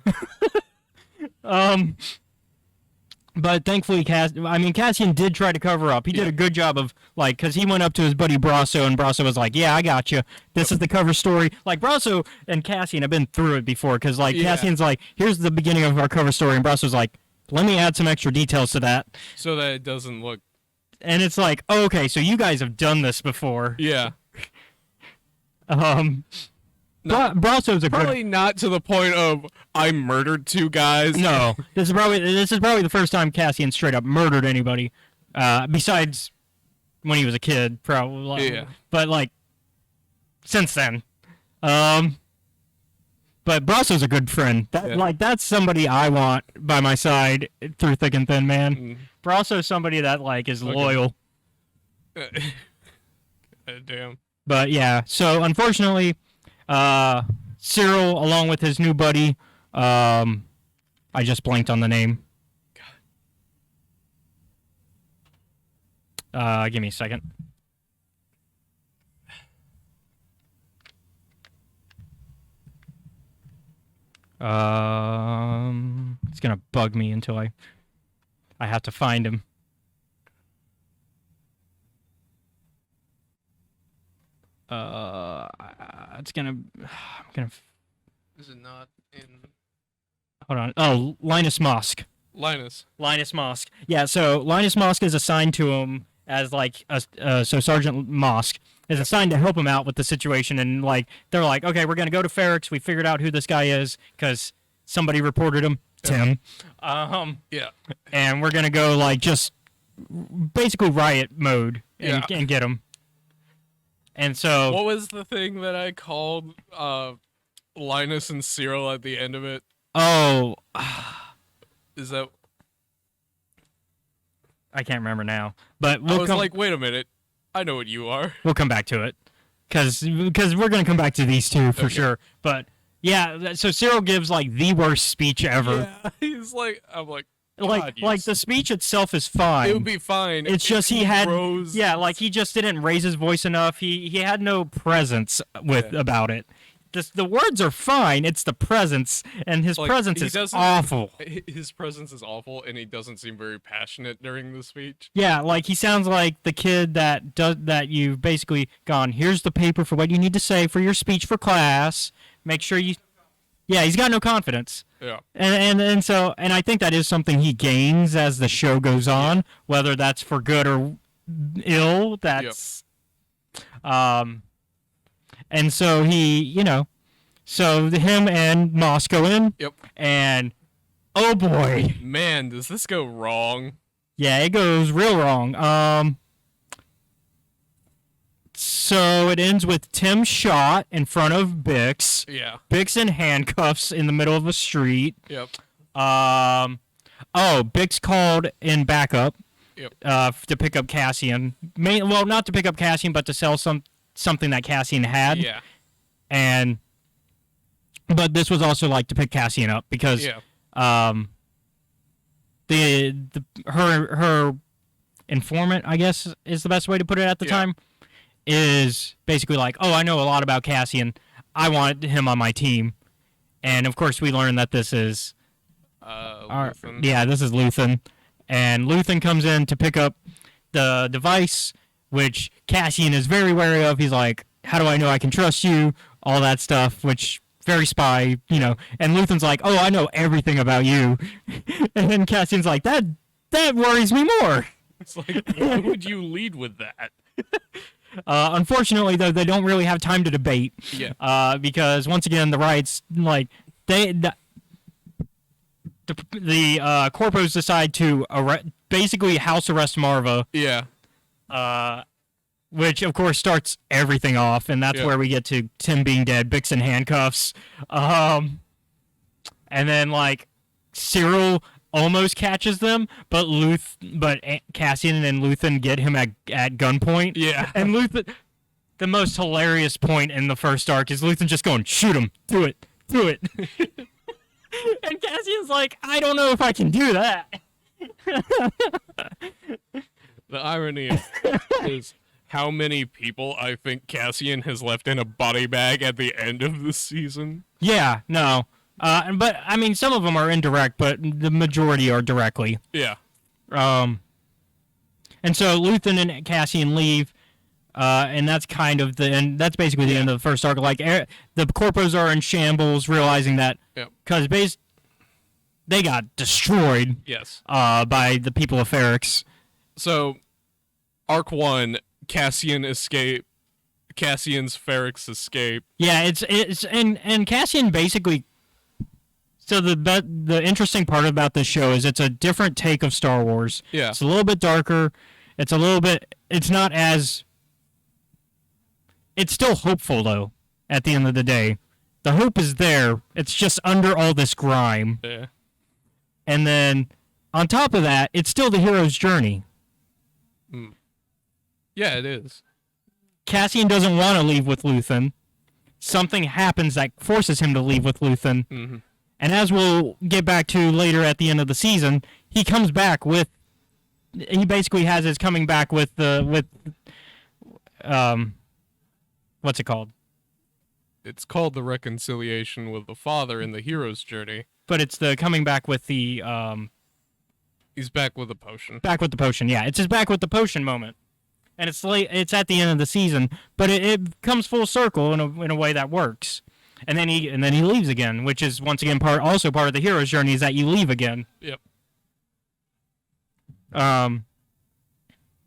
Speaker 1: But thankfully, Cassian did try to cover up. He did a good job of, like, because he went up to his buddy Brasso, and Brasso was like, yeah, I got you. This is the cover story. Like, Brasso and Cassian have been through it before, because, like, Cassian's like, here's the beginning of our cover story, and Brasso's like, let me add some extra details to that.
Speaker 2: So that it doesn't look...
Speaker 1: And it's like, oh, okay, so you guys have done this before.
Speaker 2: Yeah.
Speaker 1: Brasso's a
Speaker 2: probably not to the point of I murdered 2 guys.
Speaker 1: No, this is probably the first time Cassian straight up murdered anybody, besides when he was a kid, probably.
Speaker 2: Yeah.
Speaker 1: But like, since then, but Brasso's a good friend. That's somebody I want by my side through thick and thin, man.
Speaker 2: Mm.
Speaker 1: Brasso's somebody that like is loyal.
Speaker 2: Damn.
Speaker 1: But yeah, so unfortunately. Cyril, along with his new buddy, I just blanked on the name. Give me a second. It's gonna bug me until I have to find him. It's gonna. I'm gonna.
Speaker 2: Is it not in?
Speaker 1: Hold on. Oh, Linus Mosk.
Speaker 2: Linus
Speaker 1: Mosk. Yeah. So Linus Mosk is assigned to him as like so Sergeant Mosk is assigned to help him out with the situation, and like they're like, okay, we're gonna go to Ferrix. We figured out who this guy is because somebody reported him. Tim.
Speaker 2: Yeah.
Speaker 1: And we're gonna go like just basically riot mode and get him. And so...
Speaker 2: What was the thing that I called Linus and Cyril at the end of it?
Speaker 1: Oh.
Speaker 2: Is that...
Speaker 1: I can't remember now. But
Speaker 2: I was like, wait a minute. I know what you are.
Speaker 1: We'll come back to it. Because we're going to come back to these two for sure. But, yeah, so Cyril gives, like, the worst speech ever.
Speaker 2: Yeah, he's like... I'm like...
Speaker 1: Like the speech itself is fine.
Speaker 2: It would be fine.
Speaker 1: It's just he just didn't raise his voice enough. He had no presence about it. The words are fine. It's the presence, and his presence is awful.
Speaker 2: His presence is awful, and he doesn't seem very passionate during the speech.
Speaker 1: Yeah, like he sounds like the kid that you've basically gone. Here's the paper for what you need to say for your speech for class. Make sure you. Yeah, he's got no confidence.
Speaker 2: Yeah.
Speaker 1: And I think that is something he gains as the show goes on, whether that's for good or ill. That's and so him and Moss go in.
Speaker 2: Yep.
Speaker 1: And oh boy.
Speaker 2: Man, does this go wrong?
Speaker 1: Yeah, it goes real wrong. So it ends with Tim shot in front of Bix.
Speaker 2: Yeah.
Speaker 1: Bix in handcuffs in the middle of a street.
Speaker 2: Yep.
Speaker 1: Bix called in backup.
Speaker 2: Yep.
Speaker 1: To pick up Cassian. Not to pick up Cassian, but to sell something that Cassian had.
Speaker 2: Yeah.
Speaker 1: But this was also like to pick Cassian up because her informant, I guess, is the best way to put it at the time. Is basically like, oh, I know a lot about Cassian. I want him on my team. And, of course, we learn that this is...
Speaker 2: Luthen.
Speaker 1: This is Luthen. And Luthen comes in to pick up the device, which Cassian is very wary of. He's like, how do I know I can trust you? All that stuff, which... very spy, And Luthen's like, oh, I know everything about you. And then Cassian's like, that worries me more.
Speaker 2: It's like, why would you lead with that?
Speaker 1: Unfortunately, though, they don't really have time to debate.
Speaker 2: Yeah.
Speaker 1: Because once again, the riots, like the corpos decide to basically house arrest Marva.
Speaker 2: Yeah.
Speaker 1: Which of course starts everything off, and that's where we get to Tim being dead, Bix in handcuffs, and then like Cyril almost catches them, but Cassian and Luthen get him at gunpoint.
Speaker 2: Yeah.
Speaker 1: And Luthen, the most hilarious point in the first arc is Luthen just going, shoot him, do it. And Cassian's like, I don't know if I can do that.
Speaker 2: The irony is how many people I think Cassian has left in a body bag at the end of the season.
Speaker 1: Yeah, no. But, I mean, some of them are indirect, but the majority are directly.
Speaker 2: Yeah.
Speaker 1: And so Luthen and Cassian leave, and that's kind of that's basically the end of the first arc. Like the Corpos are in shambles, realizing that because they got destroyed.
Speaker 2: Yes.
Speaker 1: By the people of Ferrix.
Speaker 2: So, arc 1, Cassian's Ferrix escape.
Speaker 1: Yeah, it's and Cassian basically. So the interesting part about this show is it's a different take of Star Wars.
Speaker 2: Yeah.
Speaker 1: It's a little bit darker. It's not as. It's still hopeful though. At the end of the day, the hope is there. It's just under all this grime.
Speaker 2: Yeah.
Speaker 1: And then on top of that, it's still the hero's journey.
Speaker 2: Mm. Yeah, it is.
Speaker 1: Cassian doesn't want to leave with Luthen. Something happens that forces him to leave with Luthen.
Speaker 2: Mm-hmm.
Speaker 1: And as we'll get back to later at the end of the season, he comes back with. He basically has his coming back with what's it called?
Speaker 2: It's called the reconciliation with the father in the hero's journey.
Speaker 1: But it's the coming back with the.
Speaker 2: He's back with the potion.
Speaker 1: Back with the potion, yeah. It's his back with the potion moment, and it's late. It's at the end of the season, but it comes full circle in a way that works. And then he leaves again, which is once again part of the hero's journey is that you leave again.
Speaker 2: Yep.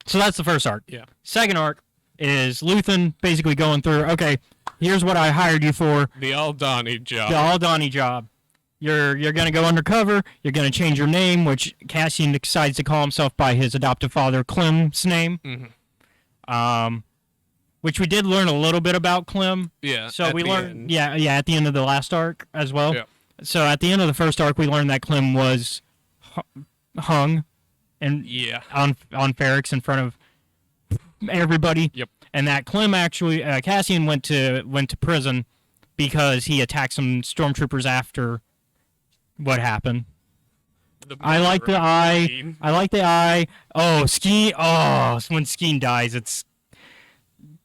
Speaker 1: So that's the first arc.
Speaker 2: Yeah.
Speaker 1: Second arc is Luthen basically going through. Okay, here's what I hired you for.
Speaker 2: The Aldani job.
Speaker 1: The Aldani job. You're gonna go undercover. You're gonna change your name, which Cassian decides to call himself by his adoptive father Clem's name.
Speaker 2: Mm-hmm.
Speaker 1: Which we did learn a little bit about Clem.
Speaker 2: Yeah.
Speaker 1: So we learned, at the end of the last arc as well.
Speaker 2: Yeah.
Speaker 1: So at the end of the first arc, we learned that Clem was hung, and on Ferrix in front of everybody.
Speaker 2: Yep.
Speaker 1: And that Clem actually, Cassian went to prison because he attacked some stormtroopers after what happened. I like the eye. I like the eye. Oh, Skeen. Oh, when Skeen dies,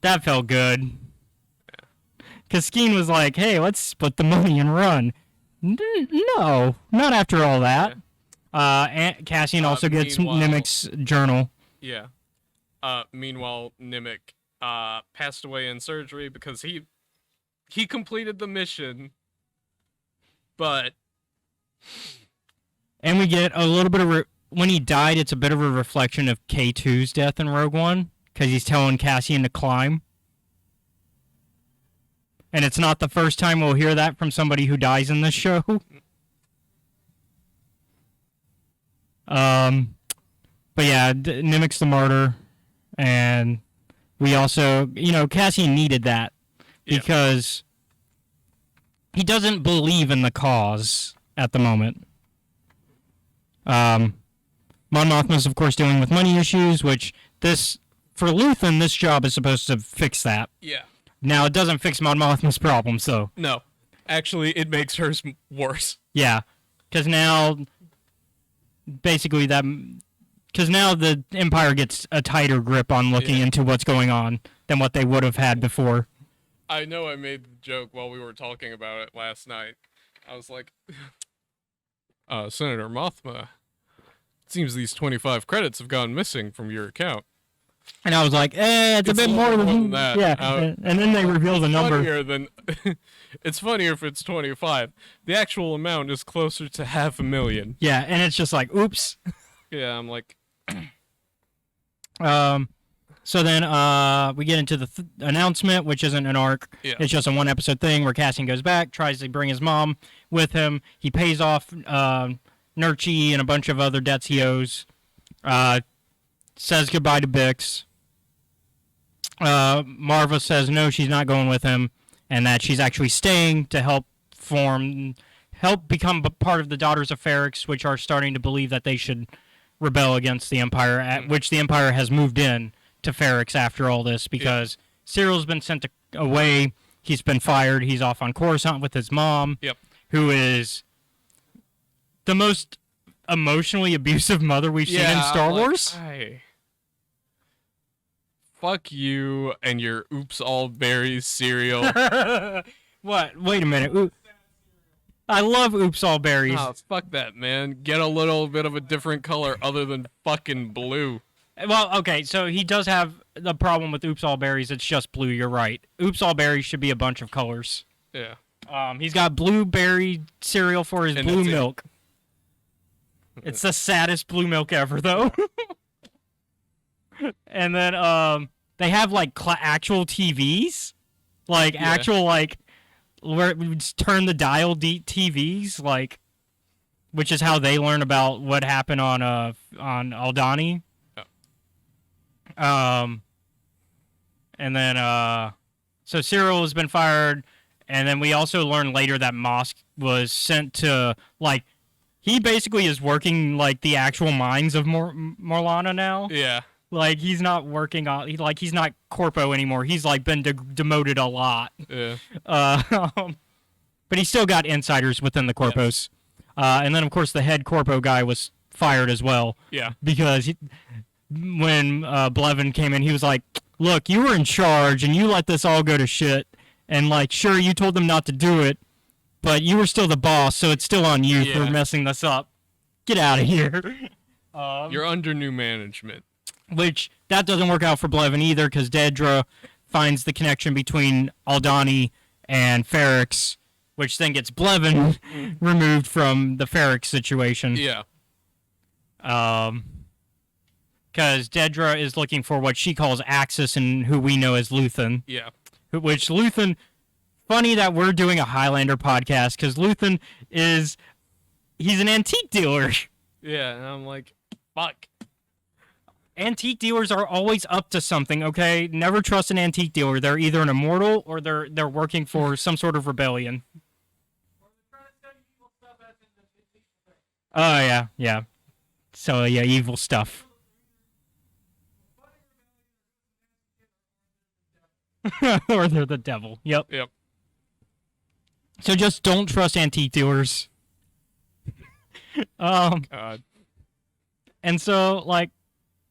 Speaker 1: that felt good. Because Skeen was like, hey, let's split the money and run. No, not after all that. And Cassian also gets Nimic's journal.
Speaker 2: Yeah. Meanwhile, Nimic passed away in surgery because he completed the mission, but...
Speaker 1: And we get a little bit of... when he died, it's a bit of a reflection of K2's death in Rogue One, because he's telling Cassian to climb. And it's not the first time we'll hear that from somebody who dies in this show. But yeah, Nimic's the martyr, and we also, Cassian needed that because he doesn't believe in the cause at the moment. Mon Mothma's, of course, dealing with money issues, which for Luthen, this job is supposed to fix that.
Speaker 2: Yeah.
Speaker 1: Now, it doesn't fix Mon Mothma's problems, though.
Speaker 2: No. Actually, it makes hers worse.
Speaker 1: Yeah. Because now, basically, because now the Empire gets a tighter grip on looking into what's going on than what they would have had before.
Speaker 2: I know I made the joke while we were talking about it last night. I was like, Senator Mothma, it seems these 25 credits have gone missing from your account.
Speaker 1: And I was like, it's a bit more than
Speaker 2: that.
Speaker 1: Yeah, and then they reveal the number.
Speaker 2: It's funnier if it's 25. The actual amount is closer to 500,000.
Speaker 1: Yeah, and it's just like, oops.
Speaker 2: Yeah, I'm like...
Speaker 1: So then we get into the announcement, which isn't an arc.
Speaker 2: Yeah.
Speaker 1: It's just a one-episode thing where Cassian goes back, tries to bring his mom with him. He pays off Nurchi and a bunch of other debts he owes. Says goodbye to Bix. Marva says no, she's not going with him, and that she's actually staying to help become part of the Daughters of Ferrix, which are starting to believe that they should rebel against the Empire, at which the Empire has moved in to Ferrix after all this, because Cyril's been sent away, he's been fired, he's off on Coruscant with his mom, who is the most emotionally abusive mother we've seen in Star Wars.
Speaker 2: Fuck you and your Oops All Berries cereal.
Speaker 1: What? Wait a minute. I love Oops All Berries.
Speaker 2: Oh, fuck that, man. Get a little bit of a different color other than fucking blue.
Speaker 1: Well, okay, so he does have the problem with Oops All Berries. It's just blue. You're right. Oops All Berries should be a bunch of colors.
Speaker 2: Yeah.
Speaker 1: He's got blueberry cereal for his
Speaker 2: And
Speaker 1: blue
Speaker 2: that's it.
Speaker 1: milk. It's the saddest blue milk ever, though. And then they have like actual TVs, like
Speaker 2: Yeah.
Speaker 1: actual like where it would turn the dial TVs, like, which is how they learn about what happened on Aldani. And then so Cyril has been fired, and then we also learn later that Mosk was sent to like he basically is working like the actual mines of Morlana now.
Speaker 2: Yeah.
Speaker 1: Like he's not working on he's not corpo anymore. He's like been demoted a lot.
Speaker 2: Yeah.
Speaker 1: But he's still got insiders within the corpos. And then of course the head corpo guy was fired as well.
Speaker 2: Yeah.
Speaker 1: Because when Blevin came in, he was like, "Look, you were in charge and you let this all go to shit. And like, sure, you told them not to do it, but you were still the boss, so it's still on you for messing this up. Get out of here."
Speaker 2: You're under new management.
Speaker 1: Which, that doesn't work out for Blevin either, because Dedra finds the connection between Aldani and Ferrix, which then gets Blevin removed from the Ferrix situation.
Speaker 2: Yeah.
Speaker 1: Because Dedra is looking for what she calls Axis, and who we know as Luthen.
Speaker 2: Yeah.
Speaker 1: Which Luthen, funny that we're doing a Highlander podcast, because Luthen he's an antique dealer.
Speaker 2: Yeah, and I'm like, fuck.
Speaker 1: Antique dealers are always up to something, okay? Never trust an antique dealer. They're either an immortal or they're working for some sort of rebellion. Oh, yeah, yeah. So, yeah, evil stuff. Or they're the devil. Yep.
Speaker 2: Yep.
Speaker 1: So just don't trust antique dealers.
Speaker 2: God.
Speaker 1: And so, like,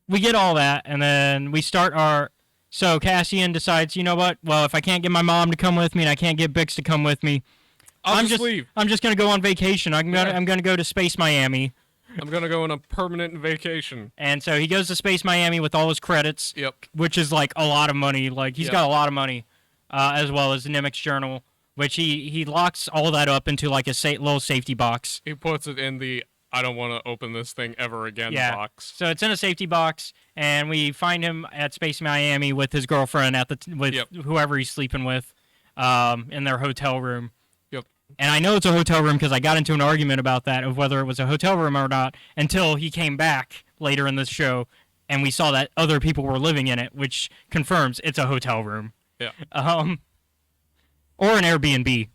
Speaker 1: we get all that, and then we start our... So Cassian decides, you know what? Well, if I can't get my mom to come with me and I can't get Bix to come with me,
Speaker 2: I'll just leave.
Speaker 1: I'm just going to go on vacation. I'm gonna go to Space Miami.
Speaker 2: I'm going to go on a permanent vacation.
Speaker 1: And so he goes to Space Miami with all his credits,
Speaker 2: Yep.
Speaker 1: which is, like, a lot of money. Like, he's
Speaker 2: Yep.
Speaker 1: got a lot of money, as well as the Nemec's Journal, which he locks all that up into, like, a little safety box.
Speaker 2: He puts it in the I don't want to open this thing ever again box.
Speaker 1: So it's in a safety box, and we find him at Space Miami with his girlfriend with whoever he's sleeping with, in their hotel room.
Speaker 2: Yep.
Speaker 1: And I know it's a hotel room because I got into an argument about that of whether it was a hotel room or not until he came back later in this show, and we saw that other people were living in it, which confirms it's a hotel room.
Speaker 2: Yeah.
Speaker 1: Or an Airbnb.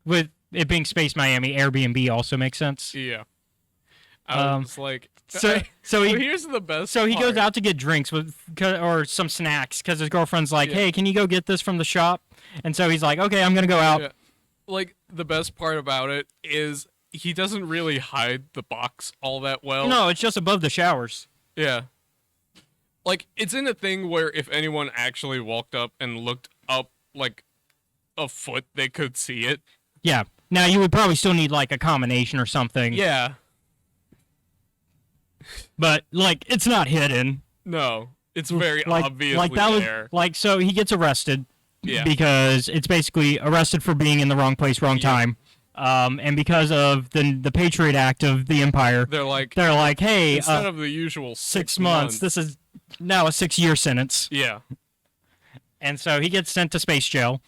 Speaker 1: With it being Space Miami, Airbnb also makes sense.
Speaker 2: Yeah. I was like,
Speaker 1: So
Speaker 2: here's the best.
Speaker 1: So he
Speaker 2: part.
Speaker 1: goes out to get drinks or some snacks because his girlfriend's like, "Hey, can you go get this from the shop?" And so he's like, "Okay, I'm gonna go out."
Speaker 2: Yeah. Like the best part about it is he doesn't really hide the box all that well.
Speaker 1: No, it's just above the showers.
Speaker 2: Yeah. Like it's in a thing where if anyone actually walked up and looked up like a foot, they could see it.
Speaker 1: Yeah. Now you would probably still need like a combination or something.
Speaker 2: Yeah.
Speaker 1: But like it's not hidden.
Speaker 2: No, it's very
Speaker 1: like,
Speaker 2: obviously
Speaker 1: like that
Speaker 2: there.
Speaker 1: was like so he gets arrested.
Speaker 2: Yeah.
Speaker 1: Because it's basically arrested for being in the wrong place, wrong time. And because of the Patriot Act of the Empire,
Speaker 2: They're like,
Speaker 1: hey,
Speaker 2: instead of the usual
Speaker 1: 6 months, this is now a 6-year sentence.
Speaker 2: Yeah.
Speaker 1: And so he gets sent to space jail,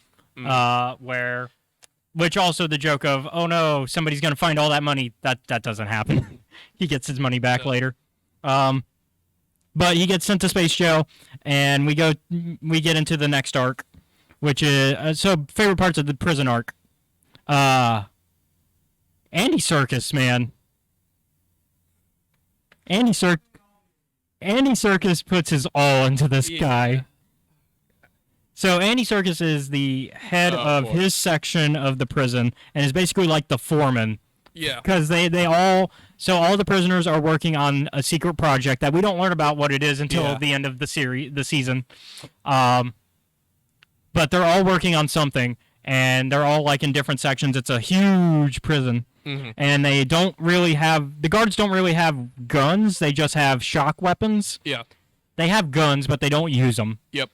Speaker 1: which also the joke of, oh no, somebody's going to find all that money. That doesn't happen. He gets his money back later. But he gets sent to space jail, and we get into the next arc, which is, favorite parts of the prison arc. Andy Serkis, man. Andy Serkis puts his all into this guy. So Andy Serkis is the head of his section of the prison and is basically like the foreman.
Speaker 2: Yeah.
Speaker 1: Because all the prisoners are working on a secret project that we don't learn about what it is until the end of the season. But but they're all working on something, and they're all like in different sections. It's a huge prison, and they don't really have the guards don't really have guns. They just have shock weapons.
Speaker 2: Yeah.
Speaker 1: They have guns, but they don't use them.
Speaker 2: Yep.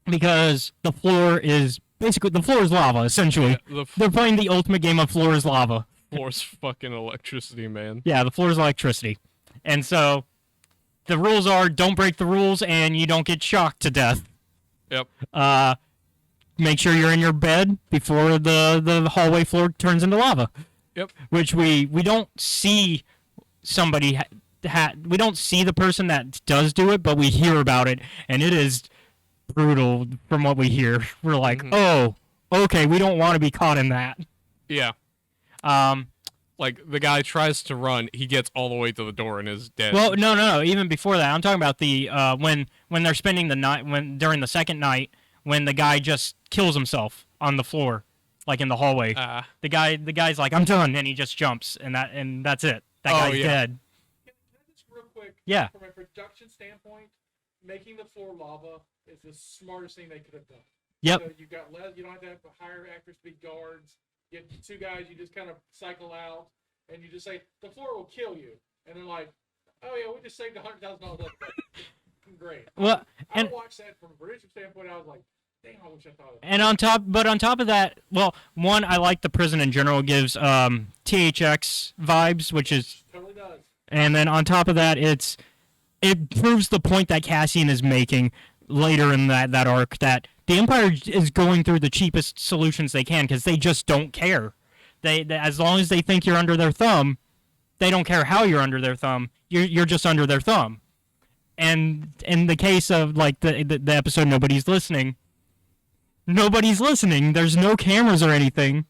Speaker 1: Because the floor is lava, essentially.
Speaker 2: Yeah,
Speaker 1: They're playing the ultimate game of floor is lava.
Speaker 2: floor's fucking electricity, man.
Speaker 1: Yeah, the floor is electricity. And so the rules are don't break the rules and you don't get shocked to death.
Speaker 2: Yep.
Speaker 1: Make sure you're in your bed before the hallway floor turns into lava.
Speaker 2: Yep.
Speaker 1: Which we don't see somebody we don't see the person that does do it, but we hear about it, and it is brutal from what we hear. We're like, oh, okay, we don't want to be caught in that.
Speaker 2: Yeah. Like, the guy tries to run, he gets all the way to the door and is dead.
Speaker 1: Well, no. Even before that, I'm talking about the when they're spending the night during the second night when the guy just kills himself on the floor, like in the hallway. The guy's like, I'm done, and he just jumps, and that's it. That guy's dead.
Speaker 3: Can I just real quick?
Speaker 1: Yeah.
Speaker 3: From a production standpoint, making the floor lava is the smartest thing they could have done.
Speaker 1: Yep.
Speaker 3: So you don't have to have hire actors to be guards. You have two guys. You just kind of cycle out, and you just say the floor will kill you, and they're like, "Oh yeah, we just saved $100,000." Great.
Speaker 1: Well,
Speaker 3: I watched that from a production standpoint. I was like, "Damn, I wish I thought of that."
Speaker 1: And on top of that, well, one, I like the prison in general gives THX vibes, which is
Speaker 3: Totally does.
Speaker 1: and then on top of that, it proves the point that Cassian is making later in that arc that the Empire is going through the cheapest solutions they can because they just don't care. They as long as they think you're under their thumb, they don't care how you're under their thumb. You're just under their thumb. And in the case of like the episode Nobody's Listening, nobody's listening. There's no cameras or anything.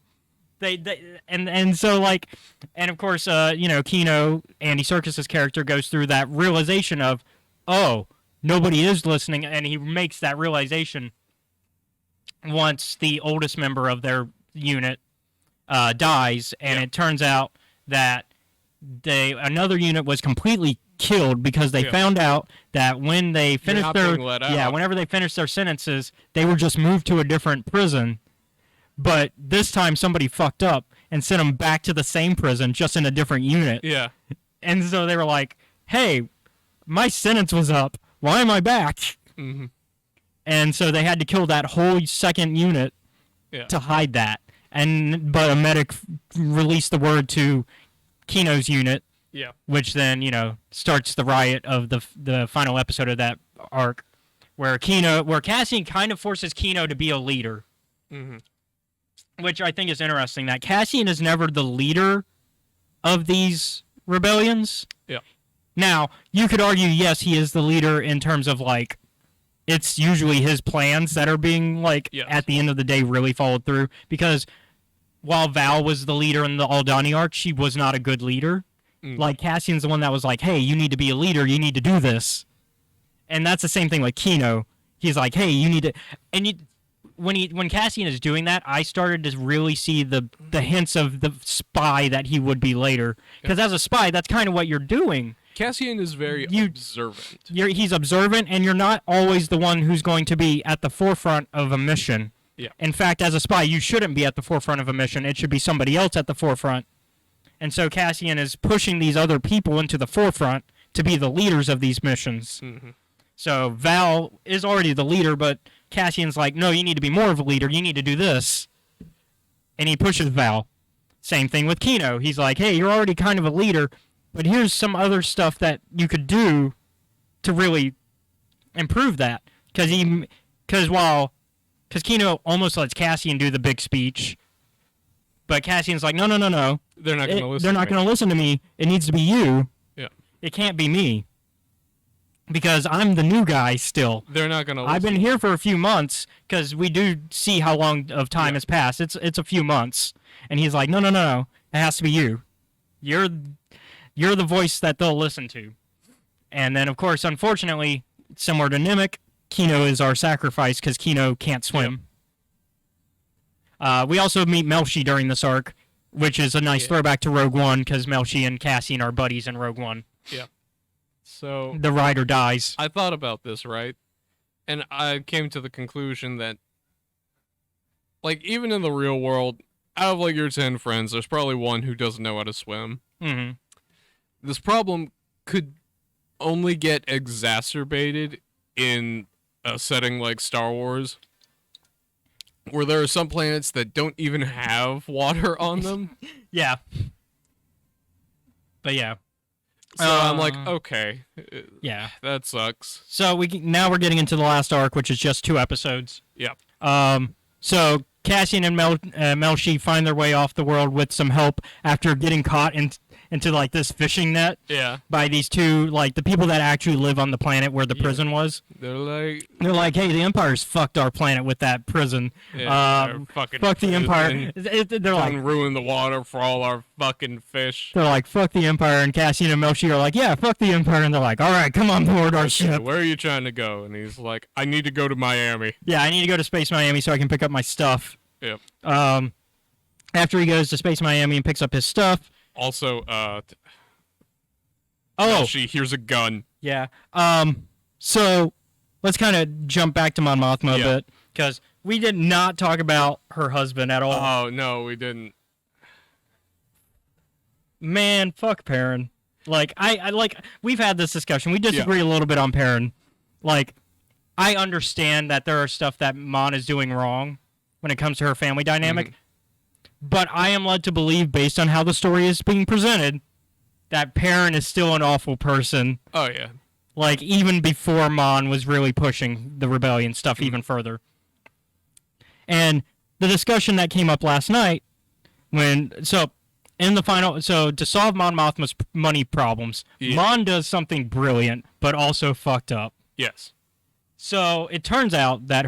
Speaker 1: And so like, and of course, Kino, Andy Serkis's character goes through that realization of, oh, nobody is listening, and he makes that realization once the oldest member of their unit dies, and it turns out that another unit was completely killed because they found out that when they finished whenever they finished their sentences, they were just moved to a different prison. But this time somebody fucked up and sent them back to the same prison, just in a different unit.
Speaker 2: Yeah.
Speaker 1: And so they were like, hey, my sentence was up. Why am I back?
Speaker 2: Mm-hmm.
Speaker 1: And so they had to kill that whole second unit to hide that. But a medic released the word to Kino's unit, which then, starts the riot of the final episode of that arc, where Cassian kind of forces Kino to be a leader.
Speaker 2: Mm-hmm.
Speaker 1: Which I think is interesting, that Cassian is never the leader of these rebellions.
Speaker 2: Yeah.
Speaker 1: Now, you could argue, yes, he is the leader in terms of, like, it's usually his plans that are being, like, at the end of the day, really followed through. Because while Val was the leader in the Aldani arc, she was not a good leader. Mm. Like, Cassian's the one that was like, hey, you need to be a leader, you need to do this. And that's the same thing with Kino. He's like, hey, you need to... And when Cassian is doing that, I started to really see the hints of the spy that he would be later. Because as a spy, that's kind of what you're doing.
Speaker 2: Cassian is very observant.
Speaker 1: He's observant, and you're not always the one who's going to be at the forefront of a mission.
Speaker 2: Yeah.
Speaker 1: In fact, as a spy, you shouldn't be at the forefront of a mission. It should be somebody else at the forefront. And so Cassian is pushing these other people into the forefront to be the leaders of these missions.
Speaker 2: Mm-hmm.
Speaker 1: So Val is already the leader, but Cassian's like, no, you need to be more of a leader. You need to do this. And he pushes Val. Same thing with Kino. He's like, hey, you're already kind of a leader, but here's some other stuff that you could do to really improve that. Because Kino almost lets Cassian do the big speech, but Cassian's like, no.
Speaker 2: They're not going to listen.
Speaker 1: They're not going to listen to me. It needs to be you.
Speaker 2: Yeah.
Speaker 1: It can't be me. Because I'm the new guy still.
Speaker 2: They're not going to listen.
Speaker 1: I've been here for a few months, because we do see how long of time has passed. It's a few months. And he's like, no. It has to be you. You're the voice that they'll listen to. And then, of course, unfortunately, similar to Nimic, Kino is our sacrifice because Kino can't swim. We also meet Melshi during this arc, which is a nice throwback to Rogue One, because Melshi and Cassian are buddies in Rogue One.
Speaker 2: Yeah. So
Speaker 1: the rider dies.
Speaker 2: I thought about this, right? And I came to the conclusion that like, even in the real world, out of, like, your 10 friends, there's probably one who doesn't know how to swim.
Speaker 1: Mm-hmm.
Speaker 2: This problem could only get exacerbated in a setting like Star Wars, where there are some planets that don't even have water on them.
Speaker 1: Yeah. But yeah.
Speaker 2: So I'm like, okay,
Speaker 1: Yeah.
Speaker 2: that sucks.
Speaker 1: So now we're getting into the last arc, which is just 2 episodes.
Speaker 2: Yep.
Speaker 1: So Cassian and Melshi find their way off the world with some help after getting caught into like this fishing net
Speaker 2: Yeah.
Speaker 1: by these 2, like the people that actually live on the planet where the prison was.
Speaker 2: They're like,
Speaker 1: Hey, the Empire's fucked our planet with that prison.
Speaker 2: they're fucking
Speaker 1: Fuck the Empire. They're like,
Speaker 2: ruin the water for all our fucking fish.
Speaker 1: they're like, fuck the Empire, and Cassian and Melshi are like, yeah, fuck the Empire, and they're like, all right, come on board our ship.
Speaker 2: Where are you trying to go? And he's like, I need to go to Miami.
Speaker 1: Yeah, I need to go to Space Miami so I can pick up my stuff.
Speaker 2: Yep.
Speaker 1: After he goes to Space Miami and picks up his stuff.
Speaker 2: Also,
Speaker 1: Oh,
Speaker 2: here's a gun.
Speaker 1: yeah. So let's kind of jump back to Mon Mothma a bit, because we did not talk about her husband at all.
Speaker 2: Oh, no, we didn't.
Speaker 1: Man, fuck Perrin. Like, I like, we've had this discussion. We disagree a little bit on Perrin. Like, I understand that there are stuff that Mon is doing wrong when it comes to her family dynamic, but I am led to believe, based on how the story is being presented, that Perrin is still an awful person.
Speaker 2: Oh, yeah.
Speaker 1: Like, even before Mon was really pushing the rebellion stuff even further. And the discussion that came up last night, to solve Mon Mothma's money problems, Mon does something brilliant, but also fucked up.
Speaker 2: Yes.
Speaker 1: So it turns out that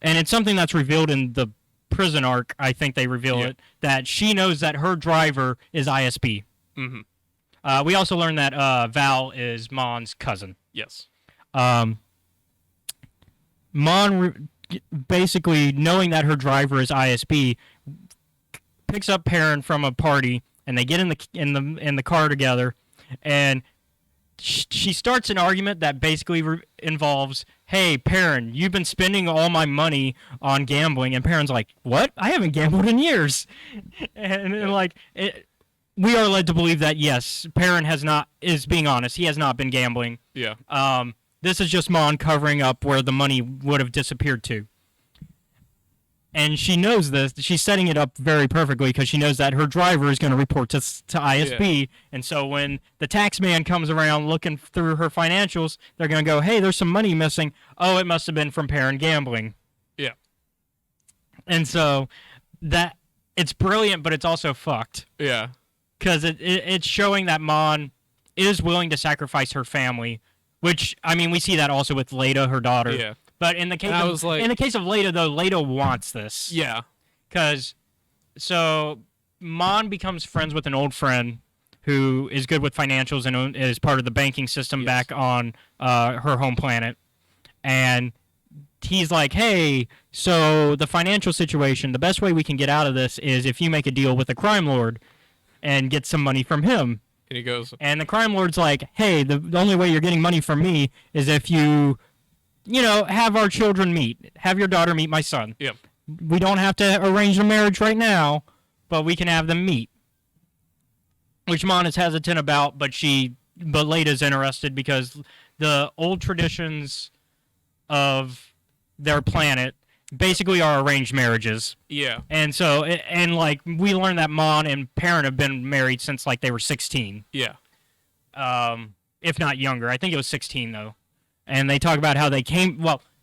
Speaker 1: and it's something that's revealed in the prison arc, I think they reveal it, that she knows that her driver is ISB.
Speaker 2: Mm-hmm.
Speaker 1: We also learned that Val is Mon's cousin.
Speaker 2: Yes.
Speaker 1: Mon, basically knowing that her driver is ISB, picks up Perrin from a party, and they get in the car together, and she starts an argument that basically involves, hey, Perrin, you've been spending all my money on gambling. And Perrin's like, what? I haven't gambled in years. And we are led to believe that, yes, Perrin is being honest. He has not been gambling.
Speaker 2: Yeah.
Speaker 1: This is just Mon covering up where the money would have disappeared to. And she knows this. She's setting it up very perfectly because she knows that her driver is going to report to ISB. Yeah. And so when the tax man comes around looking through her financials, they're going to go, hey, there's some money missing. Oh, it must have been from Perrin gambling.
Speaker 2: Yeah.
Speaker 1: And so it's brilliant, but it's also fucked.
Speaker 2: Yeah.
Speaker 1: Because it's showing that Mon is willing to sacrifice her family, which, I mean, we see that also with Leda, her daughter.
Speaker 2: Yeah.
Speaker 1: But in the case of Leda, though, Leda wants this.
Speaker 2: Yeah.
Speaker 1: So Mon becomes friends with an old friend who is good with financials and is part of the banking system back on her home planet. And he's like, hey, so the financial situation, the best way we can get out of this is if you make a deal with a crime lord and get some money from him.
Speaker 2: And he goes...
Speaker 1: And the crime lord's like, hey, the only way you're getting money from me is if you... have our children meet. Have your daughter meet my son.
Speaker 2: Yep.
Speaker 1: We don't have to arrange a marriage right now, but we can have them meet. Which Mon is hesitant about, but Leda's interested because the old traditions of their planet basically are arranged marriages.
Speaker 2: Yeah.
Speaker 1: And so, we learned that Mon and Perrin have been married since, they were 16.
Speaker 2: Yeah.
Speaker 1: If not younger. I think it was 16, though. And they talk about how they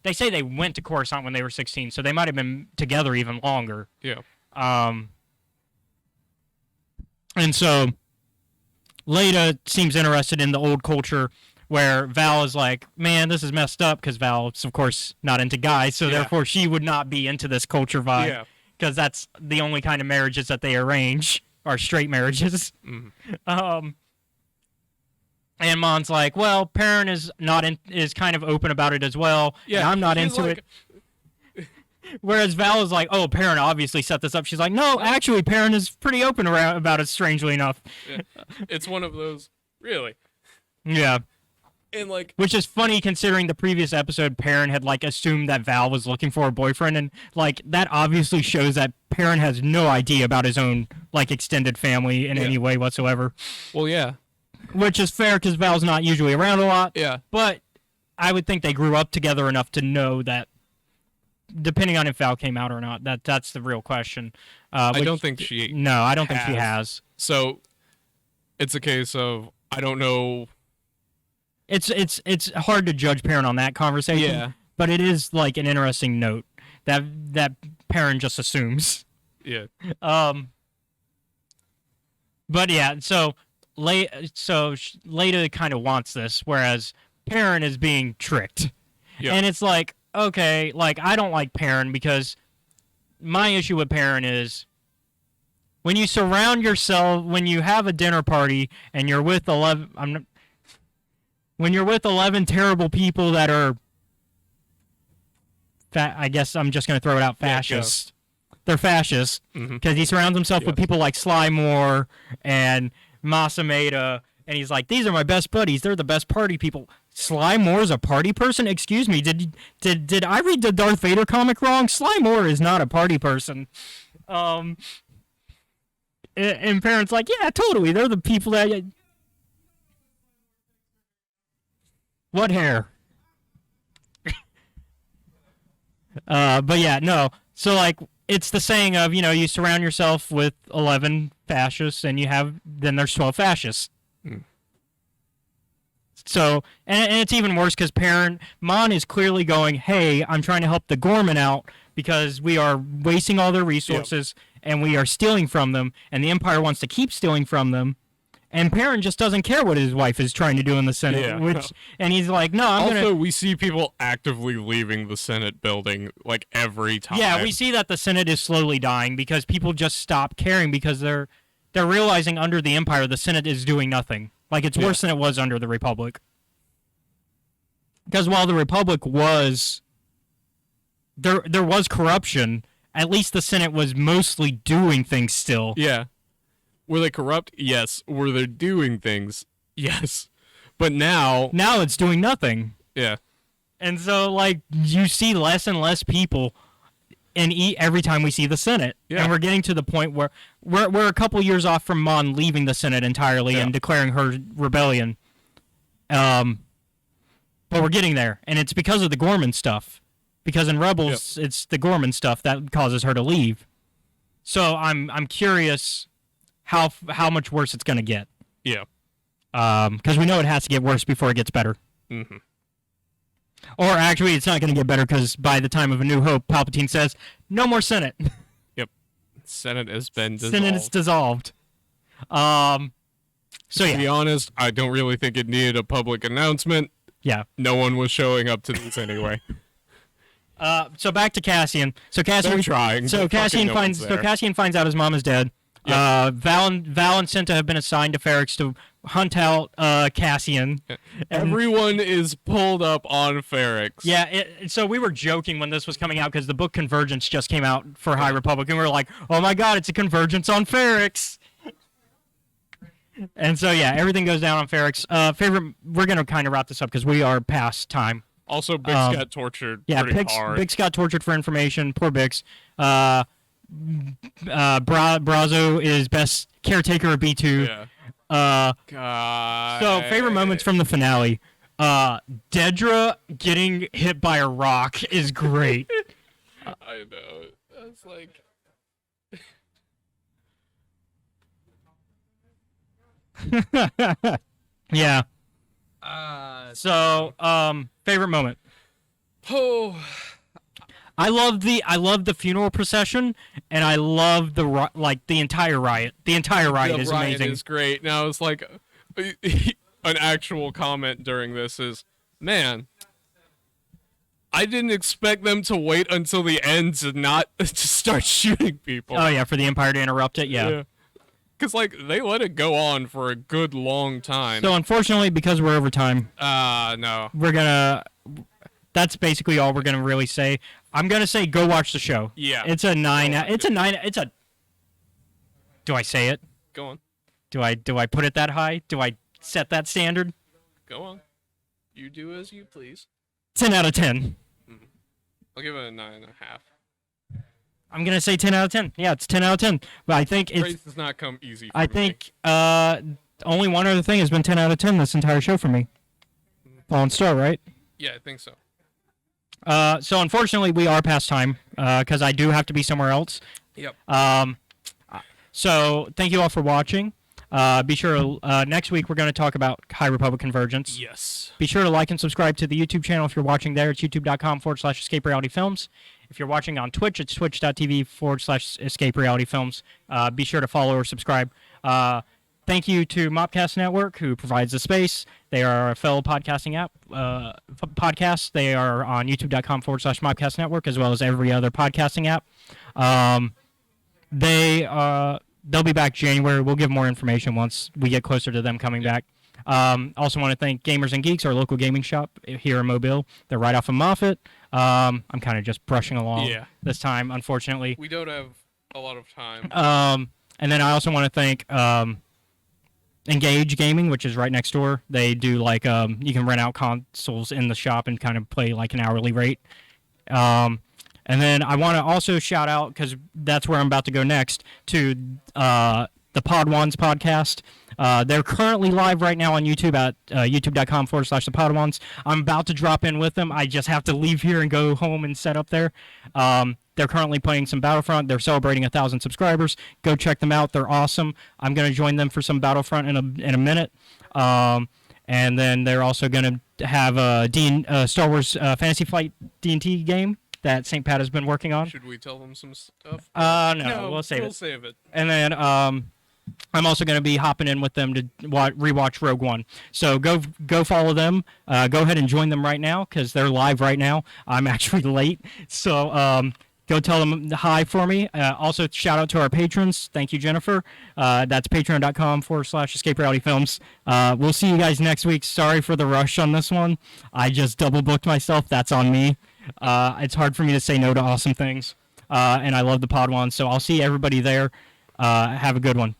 Speaker 1: they say they went to Coruscant when they were 16, so they might have been together even longer.
Speaker 2: Yeah.
Speaker 1: And so Leda seems interested in the old culture where Val is like, man, this is messed up, because Val is, of course, not into guys, so therefore she would not be into this culture vibe, because that's the only kind of marriages that they arrange, are straight marriages.
Speaker 2: Mm-hmm.
Speaker 1: And Mon's like, well, Perrin is kind of open about it as well. Yeah, and I'm not into it. Whereas Val is like, oh, Perrin obviously set this up. She's like, no, actually, Perrin is pretty open about it, strangely enough.
Speaker 2: Yeah. It's one of those, really.
Speaker 1: Yeah.
Speaker 2: And like,
Speaker 1: Which is funny considering the previous episode, Perrin had like assumed that Val was looking for a boyfriend, and like that obviously shows that Perrin has no idea about his own like extended family in any way whatsoever.
Speaker 2: well, yeah,
Speaker 1: Which is fair because Val's not usually around a lot.
Speaker 2: yeah,
Speaker 1: But I would think they grew up together enough to know that, depending on if Val came out or not, that's the real question.
Speaker 2: I don't think she.
Speaker 1: No, I don't think she has.
Speaker 2: So, it's a case of I don't know.
Speaker 1: It's hard to judge Perrin on that conversation.
Speaker 2: Yeah.
Speaker 1: But it is like an interesting note that Perrin just assumes.
Speaker 2: Yeah.
Speaker 1: But yeah, so Leda kind of wants this, whereas Perrin is being tricked.
Speaker 2: Yeah.
Speaker 1: And it's like, okay, like I don't like Perrin because my issue with Perrin is when you surround yourself, when you have a dinner party and you're with 11 terrible people that are I guess I'm just going to throw it out, fascist. They're fascist because he surrounds himself with people like Sly Moore and Masameda, and he's like, these are my best buddies. They're the best party people. Sly Moore's a party person? Excuse me, did I read the Darth Vader comic wrong? Sly Moore is not a party person. And Perrin's like, yeah, totally. They're the people that... What hair? But yeah, no. So like, it's the saying of, you surround yourself with 11 fascists, and then there's 12 fascists. So, and it's even worse because Mon is clearly going, hey, I'm trying to help the Gorman out because we are wasting all their resources and we are stealing from them, and the Empire wants to keep stealing from them. And Perrin just doesn't care what his wife is trying to do in the Senate, and he's like, no,
Speaker 2: Also, we see people actively leaving the Senate building, like, every time.
Speaker 1: Yeah, we see that the Senate is slowly dying because people just stop caring because they're realizing under the Empire the Senate is doing nothing. Like, it's worse than it was under the Republic. Because while the Republic was... There was corruption, at least the Senate was mostly doing things still.
Speaker 2: Yeah. Were they corrupt? Yes. Were they doing things? Yes. But now...
Speaker 1: Now it's doing nothing.
Speaker 2: Yeah.
Speaker 1: And so, like, you see less and less people every time we see the Senate.
Speaker 2: Yeah.
Speaker 1: And we're getting to the point where we're a couple years off from Mon leaving the Senate entirely and declaring her rebellion. But we're getting there. And it's because of the Gorman stuff. Because in Rebels, it's the Gorman stuff that causes her to leave. So I'm curious... How much worse it's going to get.
Speaker 2: Yeah.
Speaker 1: Because we know it has to get worse before it gets better.
Speaker 2: Mm-hmm.
Speaker 1: Or actually, it's not going to get better because by the time of A New Hope, Palpatine says, no more Senate.
Speaker 2: Yep. Senate has been dissolved.
Speaker 1: Senate is dissolved. So
Speaker 2: to be honest, I don't really think it needed a public announcement.
Speaker 1: Yeah.
Speaker 2: No one was showing up to this anyway.
Speaker 1: So back to Cassian. So Cassian,
Speaker 2: they're trying.
Speaker 1: So Cassian finds out his mom is dead. Yep. Val and Cinta have been assigned to Ferrix to hunt out Cassian.
Speaker 2: Everyone is pulled up on Ferrix.
Speaker 1: Yeah, so we were joking when this was coming out because the book Convergence just came out for High Republic, and we were like, oh my god, it's a Convergence on Ferrix. And so, yeah, everything goes down on Ferrix. We're going to kind of wrap this up because we are past time.
Speaker 2: Also, Bix got tortured pretty hard.
Speaker 1: Bix got tortured for information. Poor Bix. Brazo is best caretaker of B2.
Speaker 2: Yeah.
Speaker 1: God. So, favorite moments from the finale. Dedra getting hit by a rock is great.
Speaker 2: I know. That's like...
Speaker 1: Yeah. Favorite moment.
Speaker 2: Oh...
Speaker 1: I love the funeral procession, and I love the entire riot. The entire riot is amazing.
Speaker 2: The riot is great. Now it's like an actual comment during this is, man, I didn't expect them to wait until the end to not to start shooting people.
Speaker 1: Oh yeah, for the Empire to interrupt it. Yeah.
Speaker 2: Because like they let it go on for a good long time.
Speaker 1: So unfortunately, because we're over time,
Speaker 2: no,
Speaker 1: that's basically all we're gonna really say. I'm gonna say go watch the show.
Speaker 2: Yeah.
Speaker 1: It's a 9. Do I say it?
Speaker 2: Go on.
Speaker 1: Do I put it that high? Do I set that standard?
Speaker 2: Go on. You do as you please.
Speaker 1: 10 out of 10.
Speaker 2: I'll give it a 9.5.
Speaker 1: I'm gonna say 10 out of 10. Yeah, it's 10 out of 10. But I think it's.
Speaker 2: Praise does not come easy. For
Speaker 1: I
Speaker 2: me.
Speaker 1: think only one other thing has been 10 out of 10 this entire show for me. Fallen Star, right?
Speaker 2: Yeah, I think so.
Speaker 1: So unfortunately, we are past time because I do have to be somewhere else.
Speaker 2: Yep.
Speaker 1: So thank you all for watching. Be sure next week we're going to talk about High Republic Convergence.
Speaker 2: Yes.
Speaker 1: Be sure to like and subscribe to the YouTube channel if you're watching there. It's youtube.com/Escape Reality Films. If you're watching on Twitch, it's twitch.tv/Escape Reality Films. Be sure to follow or subscribe. Thank you to Mopcast Network, who provides the space. They are a fellow podcasting app. Podcasts. They are on youtube.com/Mopcast Network, as well as every other podcasting app. They'll be back January. We'll give more information once we get closer to them coming back. Also want to thank Gamers and Geeks, our local gaming shop here in Mobile. They're right off of Moffett. I'm kind of just brushing along this time, unfortunately.
Speaker 2: We don't have a lot of time.
Speaker 1: And then I also want to thank Engage Gaming, which is right next door. They do like you can rent out consoles in the shop and kind of play like an hourly rate. And then I want to also shout out, because that's where I'm about to go next, to the Podwans podcast. They're currently live right now on YouTube at youtube.com/the Podwans. I'm about to drop in with them. I just have to leave here and go home and set up there. They're currently playing some Battlefront. They're celebrating 1,000 subscribers. Go check them out. They're awesome. I'm going to join them for some Battlefront in a minute. And then they're also going to have a Star Wars Fantasy Flight D&T game that St. Pat has been working on.
Speaker 2: Should we tell them some stuff?
Speaker 1: No, we'll save it.
Speaker 2: We'll save it.
Speaker 1: And then I'm also going to be hopping in with them to rewatch Rogue One. So go follow them. Go ahead and join them right now because they're live right now. I'm actually late. So go tell them hi for me. Also, shout out to our patrons. Thank you, Jennifer. That's patreon.com/Escape Reality Films. We'll see you guys next week. Sorry for the rush on this one. I just double booked myself. That's on me. It's hard for me to say no to awesome things. And I love the Podwan. So I'll see everybody there. Have a good one.